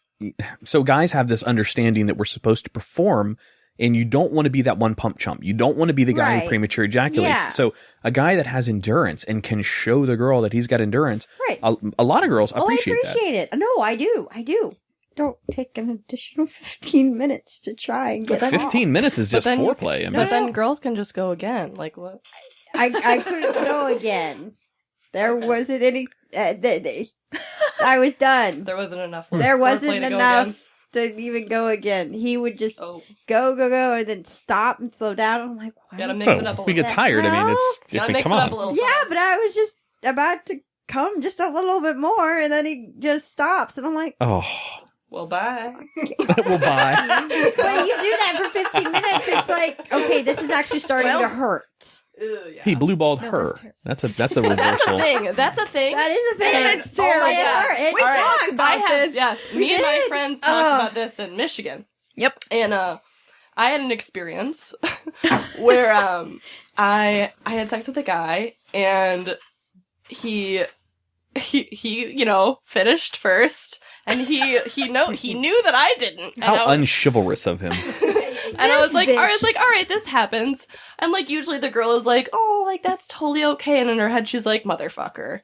so guys have this understanding that we're supposed to perform, and you don't want to be that one pump chump. You don't want to be the guy who Right. premature ejaculates. Yeah. So a guy that has endurance and can show the girl that he's got endurance, Right. a lot of girls appreciate I appreciate it. No, I do. Don't take an additional 15 minutes to try and get that. 15 minutes is just then you foreplay. I mean, But then girls can just go again. Like, what? I couldn't go again. There wasn't any. I was done. There wasn't enough. There wasn't foreplay to go enough again. to even go again. He would just Oh, go, and then stop and slow down. I'm like, why? gotta mix it up a we little. get tired. I mean, it's Gotta mix come it on. up a little. Yeah, fast. but I was just about to come just a little bit more, and then he just stops, and I'm like, Oh, Well, bye. well, bye. but you do that for 15 minutes. It's like, okay, this is actually starting to hurt. Yeah. He blue balled her. That's a That's a reversal. thing. That's a thing. That is a thing. It's terrible. Oh my God. We All right. talked about I have, this. Yes, me and my friends talked about this in Michigan. Yep. And I had an experience where I had sex with a guy, and he finished first, and he knew that I didn't. And How I was, unchivalrous of him. and I was like, bitch. all right, this happens. And like usually the girl is like, oh, like that's totally okay, and in her head she's like, motherfucker.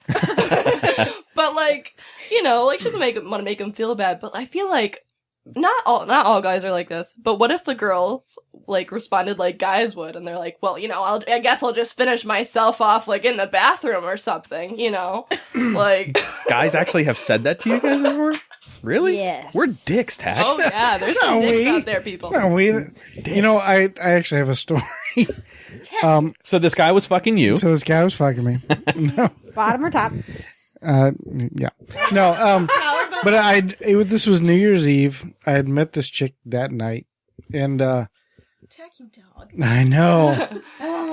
But like, like she doesn't want to make him feel bad. But I feel like not all guys are like this. But what if the girls like responded like guys would, and they're like, well, I guess I'll just finish myself off like in the bathroom or something, like. Guys actually have said that to you guys before? Really? Yes. We're dicks, Tach. Oh yeah, there's some not dicks we. out there, people. It's not weird. I actually have a story. So this guy was fucking you. So this guy was fucking me. No. Bottom or top? Yeah. No, but this was New Year's Eve. I had met this chick that night, and Attack you, dog. I know.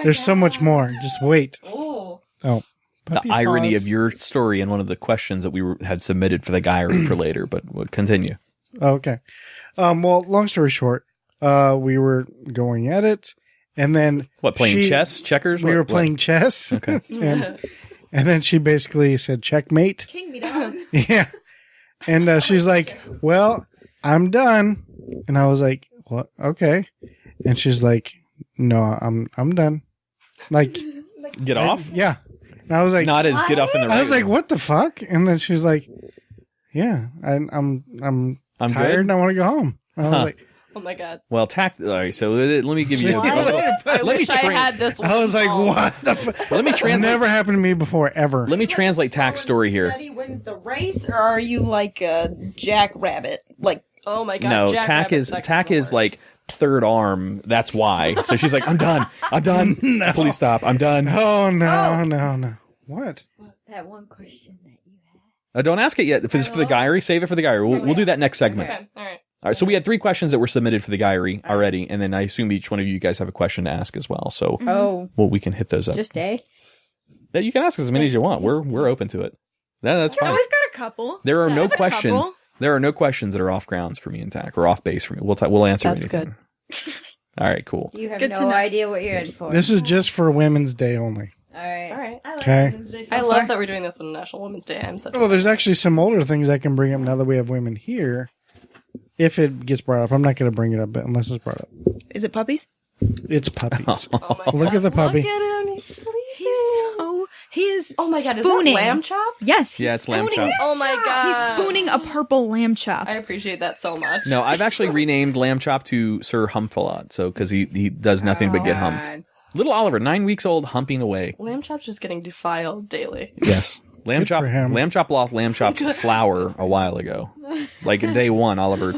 There's so much more. Just wait. Oh. Oh. The puppy irony paws. of your story and one of the questions that we had submitted for the diary for later, but we'll continue. Okay. Well, long story short, we were going at it, and then What, playing chess? Checkers? We What- were what? playing chess. Okay. And then she basically said, checkmate. King me down. Yeah. And she's like, well, I'm done. And I was like, what? Okay. And she's like, no, I'm done. Like, Get off? yeah. And I was like, Not as get off in the I was right like, what the fuck? And then she's like, yeah, I'm I'm tired good? and I want to go home. And I was Huh. like, Oh my god. Well, All right, so let me give you. I Let me wish I tra- had this one. I was like, what the fuck? Let me translate. Never happened to me before, ever. Let me translate Tach's story here. Steady wins the race, or are you like a jackrabbit? Like, Oh my god. No, Jackrabbit Tach sex is worst. like third arm. That's why. So she's like, I'm done. Please stop. I'm done. Oh, no. What? That one question that you had. Don't ask it yet. If it's for the diary, save it for the diary. We'll do that next segment. Okay, all right. All right, so we had 3 questions that were submitted for the diary already, and then I assume each one of you guys have a question to ask as well. So, Oh, we can hit those up. just A? Yeah, you can ask as many as you want. We're open to it. That's oh, fine. we've got a couple. There are no I've got a questions. couple. There are no questions that are off grounds for me and Tach, or off base for me. We'll answer That's anything. All right, cool. You have Good to no know. idea what you're in for. This is just for Women's Day only. All right. All right. Okay. I love that we're doing this on National Women's Day. I'm such a Well, there's actually some older things I can bring up now that we have women here. If it gets brought up, I'm not going to bring it up unless it's brought up. Is it puppies? It's puppies. Oh my Look God. at the puppy. Look at him. He's sleeping. He is. Oh my god, spooning. is that lamb chop? Yes, he's Yeah, it's lamb spooning. chop. Oh my god. He's spooning a purple lamb chop. I appreciate that so much. No, I've actually renamed Lamb Chop to Sir Humph-a-Lot, so because he does nothing but get humped. Little Oliver, 9 weeks old, humping away. Lamb chop's just getting defiled daily. Yes. Lamb Good Chop. for him. Lamb Chop lost Lamb Chop's flower a while ago. Like in day 1, Oliver.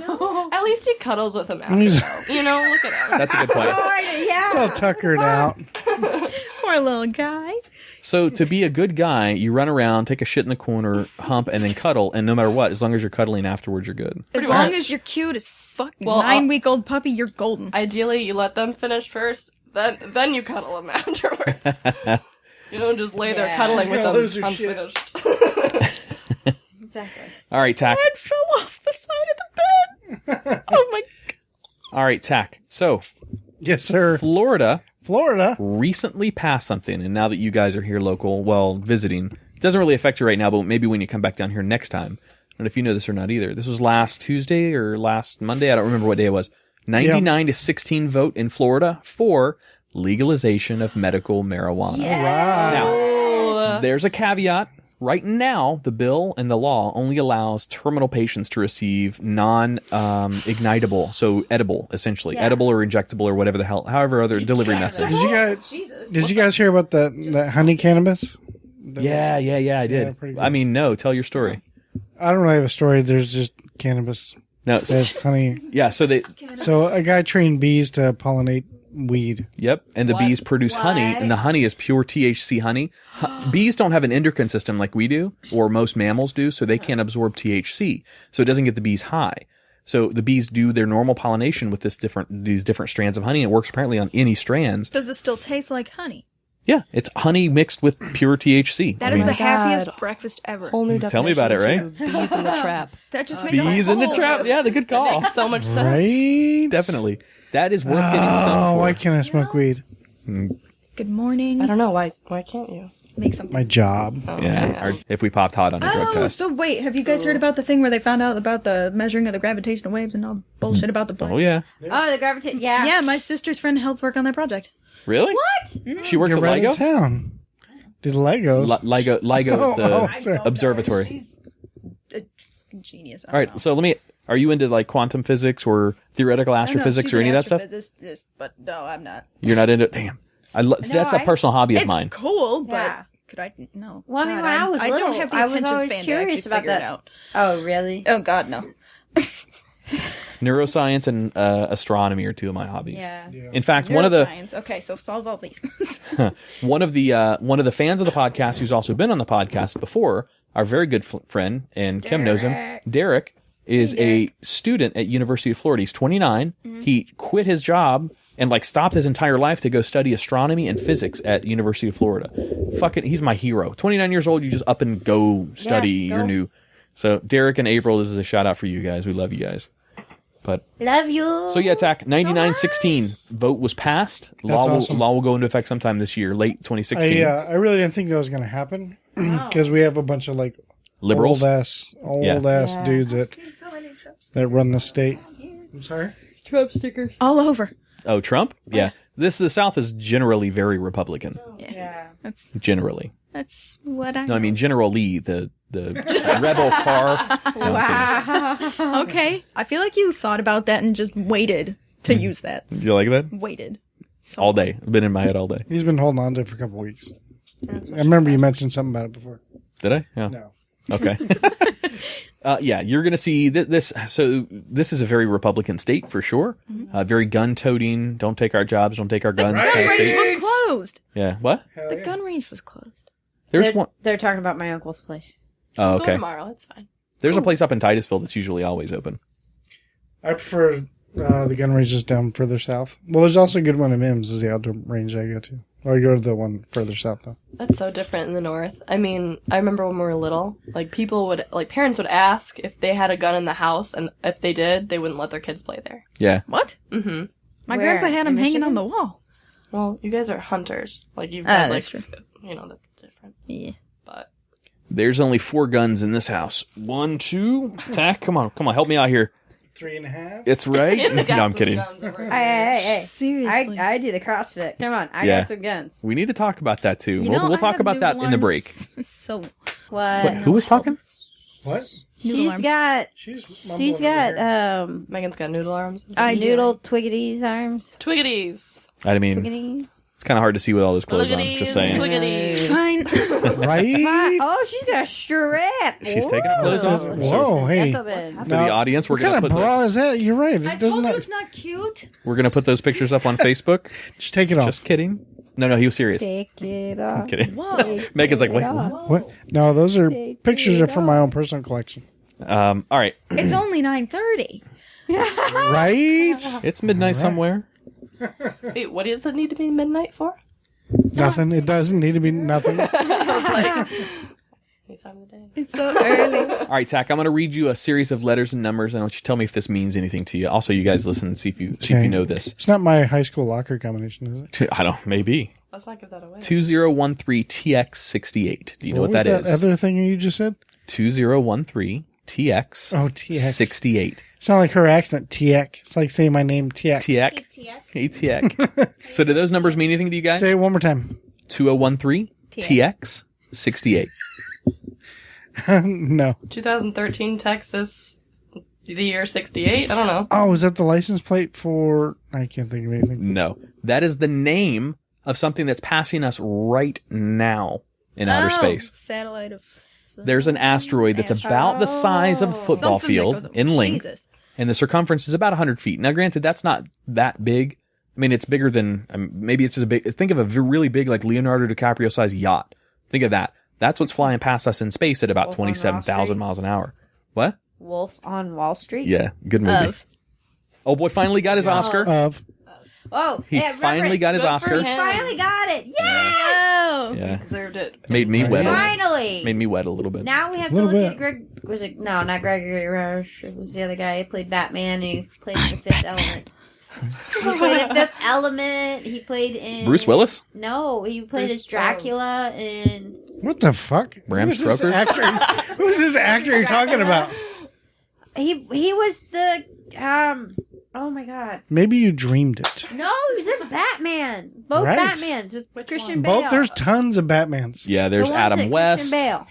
At least he cuddles with him after, He's- though. Look at him. That's a good point. Yeah. It's all tuckered out. Poor little guy. So to be a good guy, you run around, take a shit in the corner, hump, and then cuddle. And no matter what, as long as you're cuddling afterwards, you're good. As long as you're cute as fucking Well, 9-week-old puppy, you're golden. Ideally, you let them finish first, then you cuddle them afterwards. You don't just lay there Yeah. cuddling with Gonna them lose your shit. unfinished. Exactly. All right, Tach. Head fell off the side of the bed. Oh my. All right, Tach. So Yes, sir. Florida Florida. recently passed something, and now that you guys are here local, well, visiting, it doesn't really affect you right now, but maybe when you come back down here next time. I don't know if you know this or not either. This was last Tuesday or last Monday. I don't remember what day it was. 99 to 16 vote in Florida for legalization of medical marijuana. Now, there's a caveat. Right now, the bill and the law only allows terminal patients to receive non-ignitable, so edible, essentially. Yeah. Edible or injectable or whatever the hell, however other delivery method. Did you guys hear about the honey cannabis? Yeah, I did. pretty good. I mean, no, tell your story. I don't really have a story. There's just cannabis. No, There's honey. yeah, So a guy trained bees to pollinate weed. Yep, and the bees produce honey, and the honey is pure THC honey. Bees don't have an endocrine system like we do, or most mammals do, so they can't absorb THC, so it doesn't get the bees high. So the bees do their normal pollination with these different strands of honey. It works apparently on any strands. Does it still taste like honey? Yeah, it's honey mixed with pure THC. That is the happiest breakfast ever. Whole new Tell me about it, definition right? to Bees in the trap. That just made Bees in the trap. Yeah, the good call. Makes so much sense. Right? Definitely. That is worth getting stung for. Why can't I smoke weed? Good morning. I don't know why can't you? Make something. My job. Yeah, or if we popped hot on a drug test. So wait, have you guys heard about the thing where they found out about the measuring of the gravitational waves and all bullshit about the Oh, yeah. Oh, the gravitation. Yeah. Yeah, my sister's friend helped work on that project. Really? What? She works You're at right LIGO? in town. Did Legos? LIGO is the sorry. observatory. She's a genius. All right, so are you into like quantum physics or theoretical astrophysics or any of that stuff? But no, I'm not. You're not into Damn. That's a personal hobby of It's mine. cool, but Yeah. could I? No. Well, I mean, God, when I was little, don't have the I was attention always span to curious actually about figure it that. out. Oh, really? Oh God, no. Neuroscience and astronomy are two of my hobbies. Yeah. In fact, one of the Neuroscience. Okay, so solve all these. one of the fans of the podcast who's also been on the podcast before, our very good friend, and Kim knows him, Derek, is a student at University of Florida. He's 29. He quit his job and like stopped his entire life to go study astronomy and physics at University of Florida. Fucking, he's my hero. 29 years old, you just up and go study your new. So Derek and April, this is a shout out for you guys. We love you guys. But Love you. so yeah, Tach, 9916 vote was passed. awesome. Law will go into effect sometime this year, late 2016. I really didn't think that was going to happen because we have a bunch of like Liberals. old ass dudes that run the state. I'm sorry. Trump stickers. all over. Oh, Trump? Yeah. The South is generally very Republican. Yeah. Generally. That's what I. No, I mean General Lee, the rebel car. No, I'm kidding. Okay, I feel like you thought about that and just waited to use that. Did you like that? Waited. All day. It's been in my head all day. He's been holding on to it for a couple weeks. I remember you mentioned something about it before. Did I? Yeah. No. Okay. Yeah, you're going to see this. So this is a very Republican state for sure. Very gun-toting. Don't take our jobs. Don't take our guns. Gun kind of range state. was closed. Yeah. What? The gun range was closed. There's one. They're talking about my uncle's place. Oh, Go okay. tomorrow. It's fine. There's a place up in Titusville that's usually always open. I prefer the gun ranges down further south. Well, there's also a good one in Mims, is the outdoor range I go to. Well, I go to the one further south, though. That's so different in the north. I mean, I remember when we were little, like parents would ask if they had a gun in the house, and if they did, they wouldn't let their kids play there. Yeah. What? Mm-hmm. My Where? grandpa had In them hanging on Michigan? the wall. Well, you guys are hunters. Like you've got that's like, true. that's different. Yeah. But There's only 4 guns in this house. 1, 2. Tack, come on, help me out here. 3.5. It's right. Kim's got No, I'm some kidding. guns over here. Hey. Seriously. I do the CrossFit. Come on. I Yeah. got some guns. We need to talk about that too. You We'll know, I talk have about that noodle in the break. arms. So What? What, who was talking? What? noodle She's arms. got. She's She's got Megan's got noodle arms. I do. noodle twiggities arms. Twiggities. I mean, Twiggities. it's kind of hard to see with all those clothes on. Just saying. Twiggities. Fine. right? Oh, she's got a strap. She's taking her clothes off. Whoa, hey. That's a bit. For the audience, we're What kind gonna of put bra is that? You're right. It doesn't. it's not cute. we're gonna put those pictures up on Facebook. Just take it off. Just kidding. No, he was serious. Take it off. I'm kidding. Take Megan's like, it wait, off. what? What? No, those are Take pictures it are from my own personal collection. All right, It's only 9:30. Right? it's midnight somewhere. Wait, what does it need to be midnight for? Nothing. It doesn't need to be nothing. Like, any time of the day. It's so early. All right, Tack, I'm gonna read you a series of letters and numbers, and I want you to tell me if this means anything to you. Also, you guys listen and see if you Okay. know this. It's not my high school locker combination, is it? I don't. Maybe Let's not give that away. 2013 TX68. Do you know what was that is? other thing you just said? 2013 TX. Oh, TX. 68. It's not like her accent, TX. It's like saying my name, TX. TX. ATX. So, do those numbers mean anything to you guys? Say it one more time. 2013 TX 68. No. 2013 Texas, the year 68. I don't know. Oh, is that the license plate for... I can't think of anything. No, that is the name of something that's passing us right now. in outer space. Satellite of. There's an asteroid that's about the size of a football Something that field goes- in length, Jesus. and the circumference is about 100 feet. Now, granted, that's not that big. I mean, it's bigger than, maybe it's as big, think of a really big, like Leonardo DiCaprio-sized yacht. Think of that. That's what's flying past us in space at about Wolf on Wall 27,000 Street. miles an hour. What? Wolf on Wall Street. Yeah, good movie. Oh boy, finally got his Oscar. Oh, He yeah, finally got his Good for Oscar. him. Finally got it. Yay! Oh. Yeah, Deserved it. made me wet. Finally. Made me wet a little bit. Now we have to Little look bit. at Greg. Was it no, not Gregory Rush? It was the other guy. He played Batman. And he played in The Fifth Element. He played in Fifth Element. He played in Bruce Willis? No, he played Bruce- as Dracula in. What the fuck? Bram Who's this Stoker? actor? Who's this actor you're talking about? He was the Oh my god! Maybe you dreamed it. No, he was in Batman. Both Right. Batmans with Christian Bale. Both there's tons of Batmans. Yeah, there's The ones Adam that West. Christian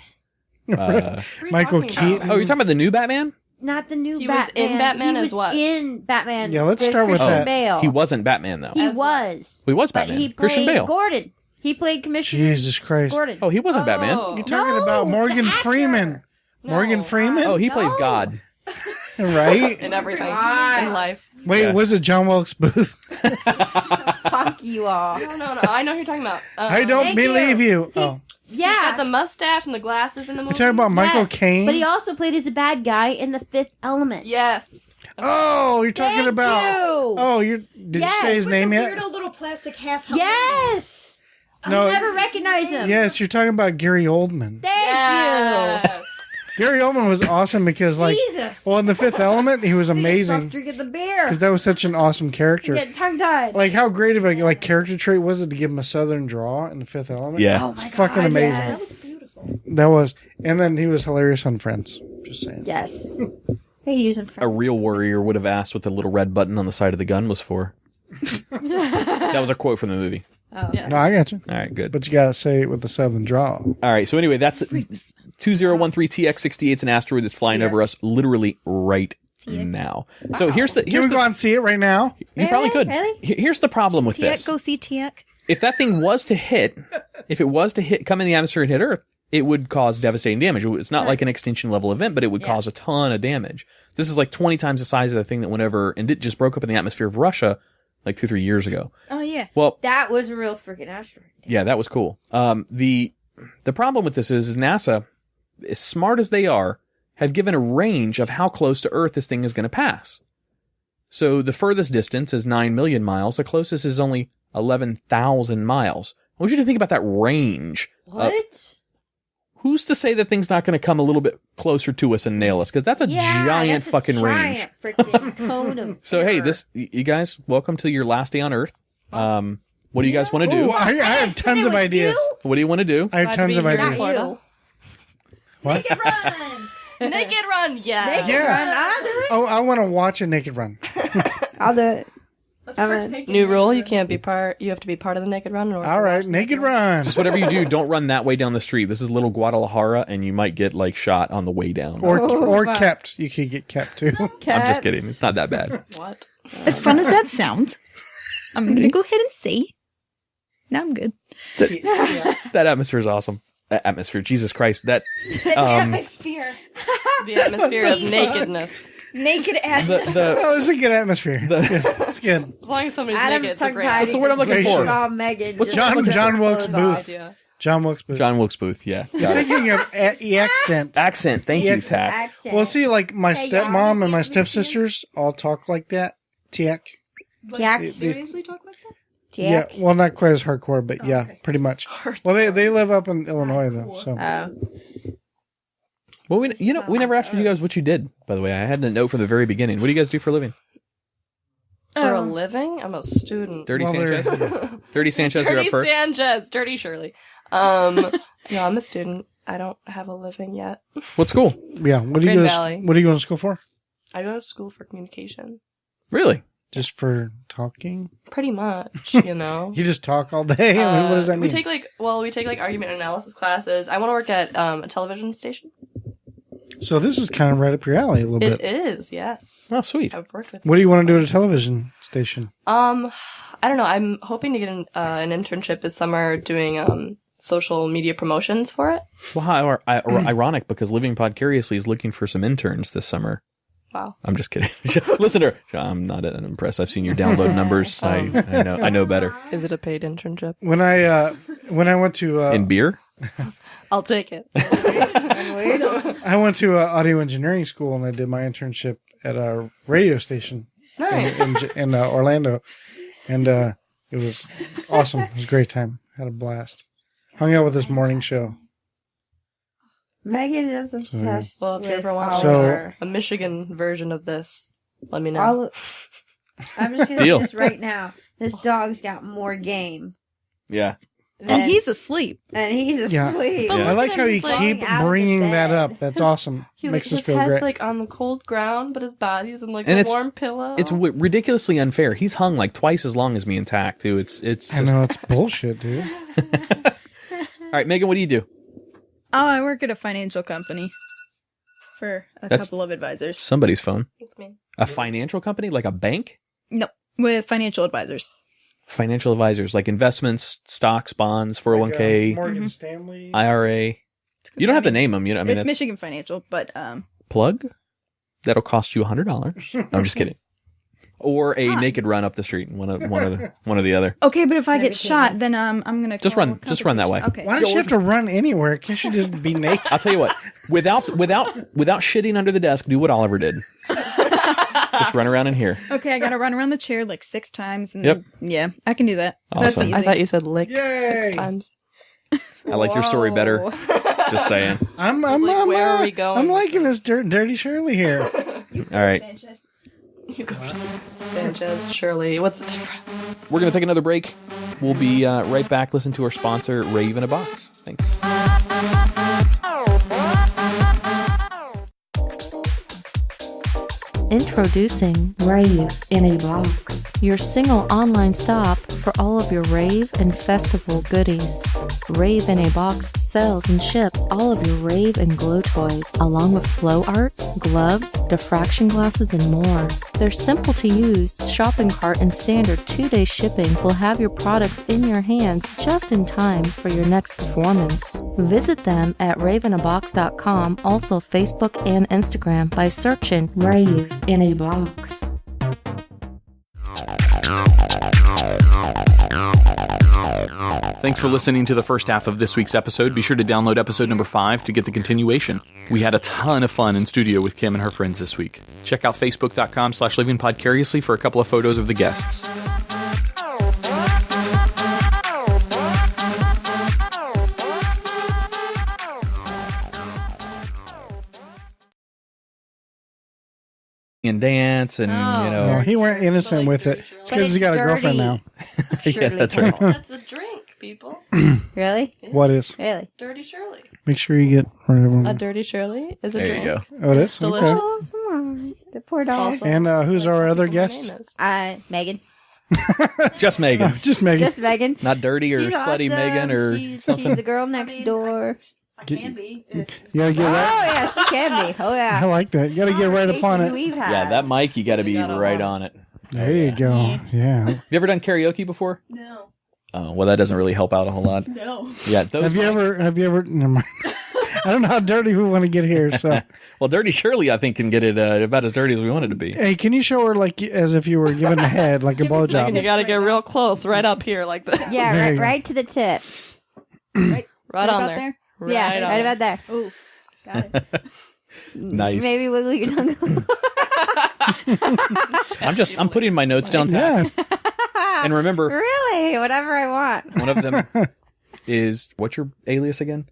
Bale. Michael talking Keaton. about? Oh, you're talking about the new Batman? Not the new He was Batman. in Batman he as was what? in Batman. Yeah, let's with start with Christian that. Bale. He wasn't Batman, though. He As what? was. He was But Batman. he played Christian Bale. Gordon. He played Commissioner Jesus Christ. Gordon. Oh, he wasn't Batman. Oh. You're talking No, about Morgan the actor. Freeman. Morgan No. Freeman? Oh, he No. plays God. Right? In everything God. in life. Wait, Yeah. was it John Wilkes Booth? Fuck you all. No. I know who you're talking about. I don't Thank believe you. Oh. He's Yeah. got the mustache and the glasses in the movie. You're talking about Michael Yes. Caine? But he also played as a bad guy in The Fifth Element. Yes. Oh, you're talking Thank about. you. Oh, did Yes. you say his name yet? little plastic half helmet. Yes. No. I never recognize him. Yes, you're talking about Gary Oldman. Thank Yes. Gary Oldman was awesome because, you. like, Jesus. well, in The Fifth Element, he was Stop amazing drinking the beer. because that was such an awesome character. Get tongue tied. Like, how great of a character trait was it to give him a southern draw in The Fifth Element? Yeah. Oh It's my fucking God, amazing. Yes. That was, and then he was hilarious on Friends. Just saying. Yes. Hey, using A real warrior would have asked what the little red button on the side of the gun was for. That was a quote from the movie. Oh. Yes. No, I got you. All right, good. But you gotta say it with the southern draw. All right, so anyway, that's 2013 TX68. It's an asteroid that's flying over us literally right now. So here's the... Can we go out and see it right now? You probably could. Really? Here's the problem with this. Go see Tiak. If that thing was to hit, come in the atmosphere and hit Earth, it would cause devastating damage. It's not like an extinction level event, but it would cause a ton of damage. This is like 20 times the size of the thing that went over, and it just broke up in the atmosphere of Russia like 2-3 years ago. Oh yeah. Well, That was a real freaking asteroid. yeah, that was cool. The problem with this is NASA, as smart as they are, have given a range of how close to Earth this thing is going to pass. So the furthest distance is 9 million miles. The closest is only 11,000 miles. I want you to think about that range. What? Who's to say that thing's not going to come a little bit closer to us and nail us? Because that's a giant that's a fucking range. giant freaking cone of So hey, terror. you guys, welcome to your last day on Earth. What do you guys want to do? Ooh, I have tons of ideas. What do you want to do? I have Glad to tons be of here. ideas. Not Florida. you. What? Naked Run. Naked Run. Yeah. Naked Yeah. Run. I'll do it. Oh, I want to watch a naked run. I'll do it. New rule: you can't be part. You have to be part of the Naked Run. in order to All right, watch the naked run. Just whatever you do, don't run that way down the street. This is little Guadalajara, and you might get like shot on the way down. Or kept. You could get kept too. I'm just kidding. It's not that bad. What? As fun as that sounds, I'm gonna go ahead and see. Now I'm good. That atmosphere is awesome. Atmosphere, Jesus Christ. That Atmosphere. The atmosphere of nakedness. Naked atmosphere. the Oh, it's a good atmosphere. It's good. As long as somebody's Adam's naked, it's a tongue great tied. What's the word I'm looking for? Saw Megan. What's just John- with John her Wilkes clothes Booth. off. idea. John Wilkes Booth. John Wilkes Booth. Yeah. Got it. Thinking of the accent. Accent. Thank you, Accent. Tach. Accent. Well, see, like my Hey, y'all, stepmom and my you stepsisters all talk like that. Tiak. Yak. Seriously talk like that? Yeah, Yak. well, not quite as hardcore, but yeah, okay. pretty much. Well, they live up in Illinois though, so Well, we never asked you guys what you did. By the way, I had a note from the very beginning. What do you guys do for a living? For a living, I'm a student. Dirty Well, Sanchez. there's- Dirty Sanchez, you're up Dirty first. Sanchez, Dirty Shirley. No, I'm a student. I don't have a living yet. What school? yeah. What do you Green go? Valley. What are you going to school for? I go to school for communication. Really? Just for talking? Pretty much, you know. You just talk all day. I mean, what does that We mean? take argument and analysis classes. I want to work at a television station. So this is kind of right up your alley a little It bit. is, yes. Oh, sweet. I've worked with. What do you want to do at a television station? I don't know. I'm hoping to get an internship this summer doing social media promotions for it. Well, how ironic, because Living Podcariously is looking for some interns this summer. Wow. I'm just kidding. Listen to her. I'm not impressed. I've seen your download numbers. I know better. Is it a paid internship? When I went to In beer? I'll take it. I went to audio engineering school and I did my internship at a radio station Nice. in Orlando, and it was awesome. It was a great time. Had a blast. Hung out with this morning show. Megan is obsessed. Well, if you ever want So- a Michigan version of this, let me know. I'm just going to Deal. say this right now. This dog's got more game. Yeah. And he's asleep. And he's Yeah. asleep. Yeah. I like how you He's like keep out of the bringing that bed. up. That's awesome. Makes us his feel head's great. like on the cold ground, but his body's in like And a it's- warm pillow. It's ridiculously unfair. He's hung like twice as long as me and Tach, too. It's just... I know, it's bullshit, dude. All right, Megan, what do you do? Oh, I work at a financial company for a That's- couple of advisors. Somebody's phone. It's me. A financial company? Like a bank? No, with financial advisors. Financial advisors, like investments, stocks, bonds, 401k, Morgan Stanley. IRA. You don't have to name them. You know, I mean, It's that's Michigan Financial, but plug. That'll cost you $100. No, I'm just kidding. Or a naked run up the street, one or the other. okay. But if I Maybe get shot, then I'm gonna Just call run that way. compensation. Okay. Why does she have to run anywhere? Can't she just be naked? I'll tell you what. Without shitting under the desk, do what Oliver did. Just run around in here. Okay, I gotta run around the chair like 6 times, and Yep. then, yeah, I can do that. That's Awesome. easy. I thought you said lick Yay. 6 times. I like your story better. Just saying. I'm where are we going I'm with liking this dirty Shirley here. All right. You go. Sanchez, Shirley. What's the difference? We're going to take another break. We'll be right back. Listen to our sponsor, Rave in a Box. Thanks. Introducing Rave in a Box. your single online stop for all of your rave and festival goodies. Rave in a Box sells and ships all of your rave and glow toys, along with flow arts, gloves, diffraction glasses, and more. Their simple to use shopping cart and standard 2-day shipping will have your products in your hands just in time for your next performance. Visit them at raveinabox.com, also Facebook and Instagram by searching Rave in a Box. Thanks for listening to the first half of this week's episode. Be sure to download episode number 5 to get the continuation. We had a ton of fun in studio with Kim and her friends this week. Check out facebook.com/livingpodcariously for a couple of photos of the guests. And dance and, Oh. you No, know. he went innocent with it. It's because he's got a girlfriend now. Yeah, that's right. That's a drink, people. Really? What is? Really? Dirty Shirley. Make sure you get. A Dirty Shirley is a There drink. you go. Oh, it is? Delicious. Okay. Oh, come on. The poor dog. Also- And who's our other guest? Megan. Just Megan. Just Megan. Just Megan. Not dirty or She's slutty awesome. Megan or she's something. the girl next door. I can be. You gotta get Oh right. yeah, she can be. Oh yeah. I like that. You gotta get right upon it. We've had. Yeah, that mic, you got to be right on it. There you go. Yeah. Have you ever done karaoke before? No. Oh, well, that doesn't really help out a whole lot. No. Yeah, those Have you ever? Never mind. I don't know how dirty we want to get here. So, Well, Dirty Shirley, I think, can get it about as dirty as we want it to be. hey, can you show her like as if you were giving a head, like a And you blowjob? gotta get real close, right up here, like that. Yeah, There you right, go. right to the tip. Right Right on about there. Yeah, on right there. about there. Oh, got it. Nice. Maybe wiggle your tongue. I'm putting my notes down. Yeah. And remember, Really? Whatever I want. one of them is, what's your alias again?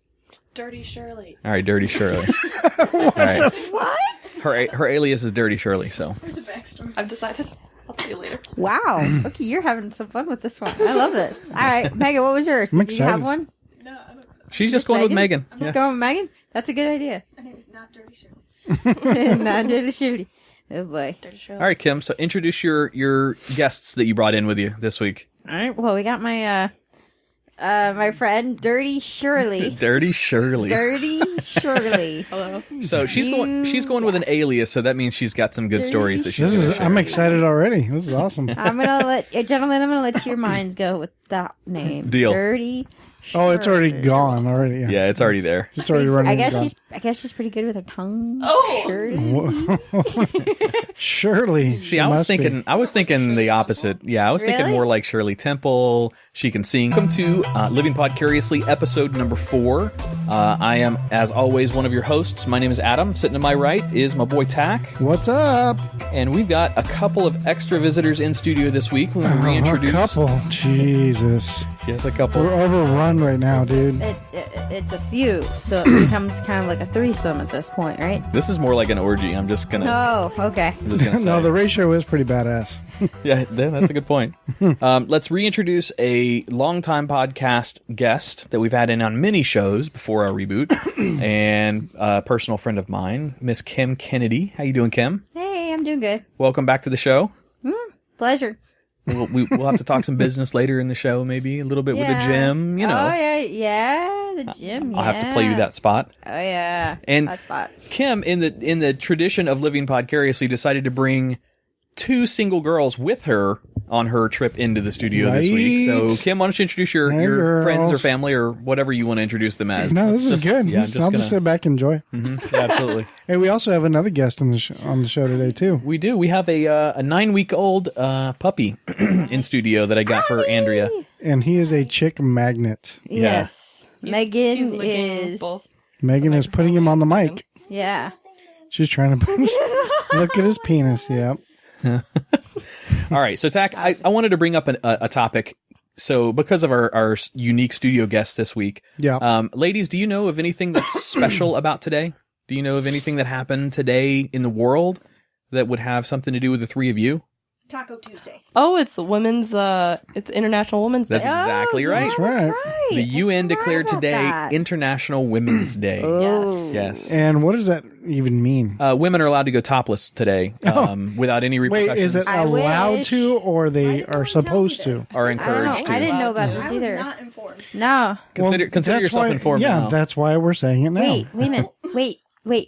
Dirty Shirley. All right, Dirty Shirley. All right. What? Her alias is Dirty Shirley, so. There's a backstory. I've decided. I'll see you later. Wow. Okay, you're having some fun with this one. I love this. All right, Megan, what was yours? I'm Did you have excited. one? No, I don't. She's just going with Megan. Just Yeah. going with Megan? That's a good idea. My name is not Dirty Shirley. Not dirty shooty. Oh boy. Dirty Shirley. All right, Kim, so introduce your guests that you brought in with you this week. All right. Well, we got my my friend Dirty Shirley. Dirty Shirley. Dirty Shirley. Hello. So she's going with an alias, so that means she's got some good stories that she's This is. gonna share. I'm excited already. This is awesome. I'm gonna let gentlemen. I'm gonna let your minds go with that name. Deal. Dirty Oh, it's already gone. Already. Yeah, it's already there. It's already running. I guess gone. she's pretty good with her tongue. Oh. Surely. See, I was thinking the opposite. Yeah, I was thinking Really? more like Shirley Temple. She can sing. Welcome to Living Podcariously, episode number 4. I am, as always, one of your hosts. My name is Adam. Sitting to my right is my boy Tach. What's up? And we've got a couple of extra visitors in studio this week. We're going to reintroduce. A couple. Jesus. Yes, a couple. We're overrun right now, dude. It's a few, so it becomes kind of like a threesome at this point, right? This is more like an orgy. I'm just gonna. Oh, okay. I'm just gonna say. No, the ratio is pretty badass. Yeah, that's a good point. Let's reintroduce a longtime podcast guest that we've had in on many shows before our reboot, and a personal friend of mine, Miss Kim Kennedy. How you doing, Kim? Hey, I'm doing good. Welcome back to the show. Pleasure. We'll have to talk some business later in the show, maybe a little bit with the gym. You know, Oh yeah, the gym. I'll have to play you that spot. Oh yeah, And that spot. Kim, in the tradition of living podcariously, decided to bring 2 single girls with her on her trip into the studio this week. So, Right. Kim, why don't you introduce your Hey, friends or girls. family or whatever you want to introduce them as? No, this is good. Yeah, I'll just sit back and enjoy. Yeah, absolutely. Hey, we also have another guest on the show today too. We do. We have a 9-week-old puppy in studio that I got for Andrea. And he is a chick magnet. Yes, He's Megan licking is. both. Megan is putting him on the mic. Yeah. She's trying to look at his penis. Yep. All right. So, Tach, I wanted to bring up a topic. So, because of our unique studio guest this week, Yeah. ladies, do you know of anything that's special about today? Do you know of anything that happened today in the world that would have something to do with the three of you? Taco Tuesday. Oh, it's it's International Women's Day. That's exactly right. That's right. The UN declared about today that. International Women's Day. Oh. Yes. And what does that even mean? Women are allowed to go topless today without any Wait, repercussions. is it I allowed wish. to, or they are supposed to? Are I encouraged don't to. know. I didn't know about I this was either. not informed. No. Consider That's yourself why, informed Yeah, now. that's why we're saying it now. Wait a minute. Wait.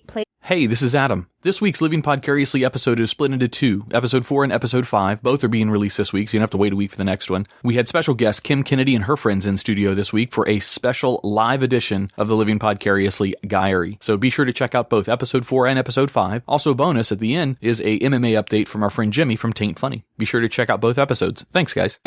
Play. Hey, this is Adam. This week's Living Podcariously episode is split into 2, episode 4 and episode 5. Both are being released this week, so you don't have to wait a week for the next one. We had special guest Kim Kennedy and her friends in studio this week for a special live edition of the Living Podcariously Diary. So be sure to check out both episode 4 and episode 5. Also, bonus at the end is a MMA update from our friend Jimmy from Taint Funny. Be sure to check out both episodes. Thanks, guys.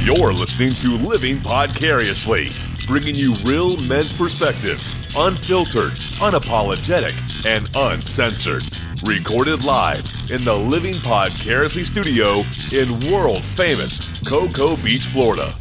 You're listening to Living Podcariously, bringing you real men's perspectives, unfiltered, unapologetic, and uncensored. Recorded live in the Living Podcariously studio in world-famous Cocoa Beach, Florida.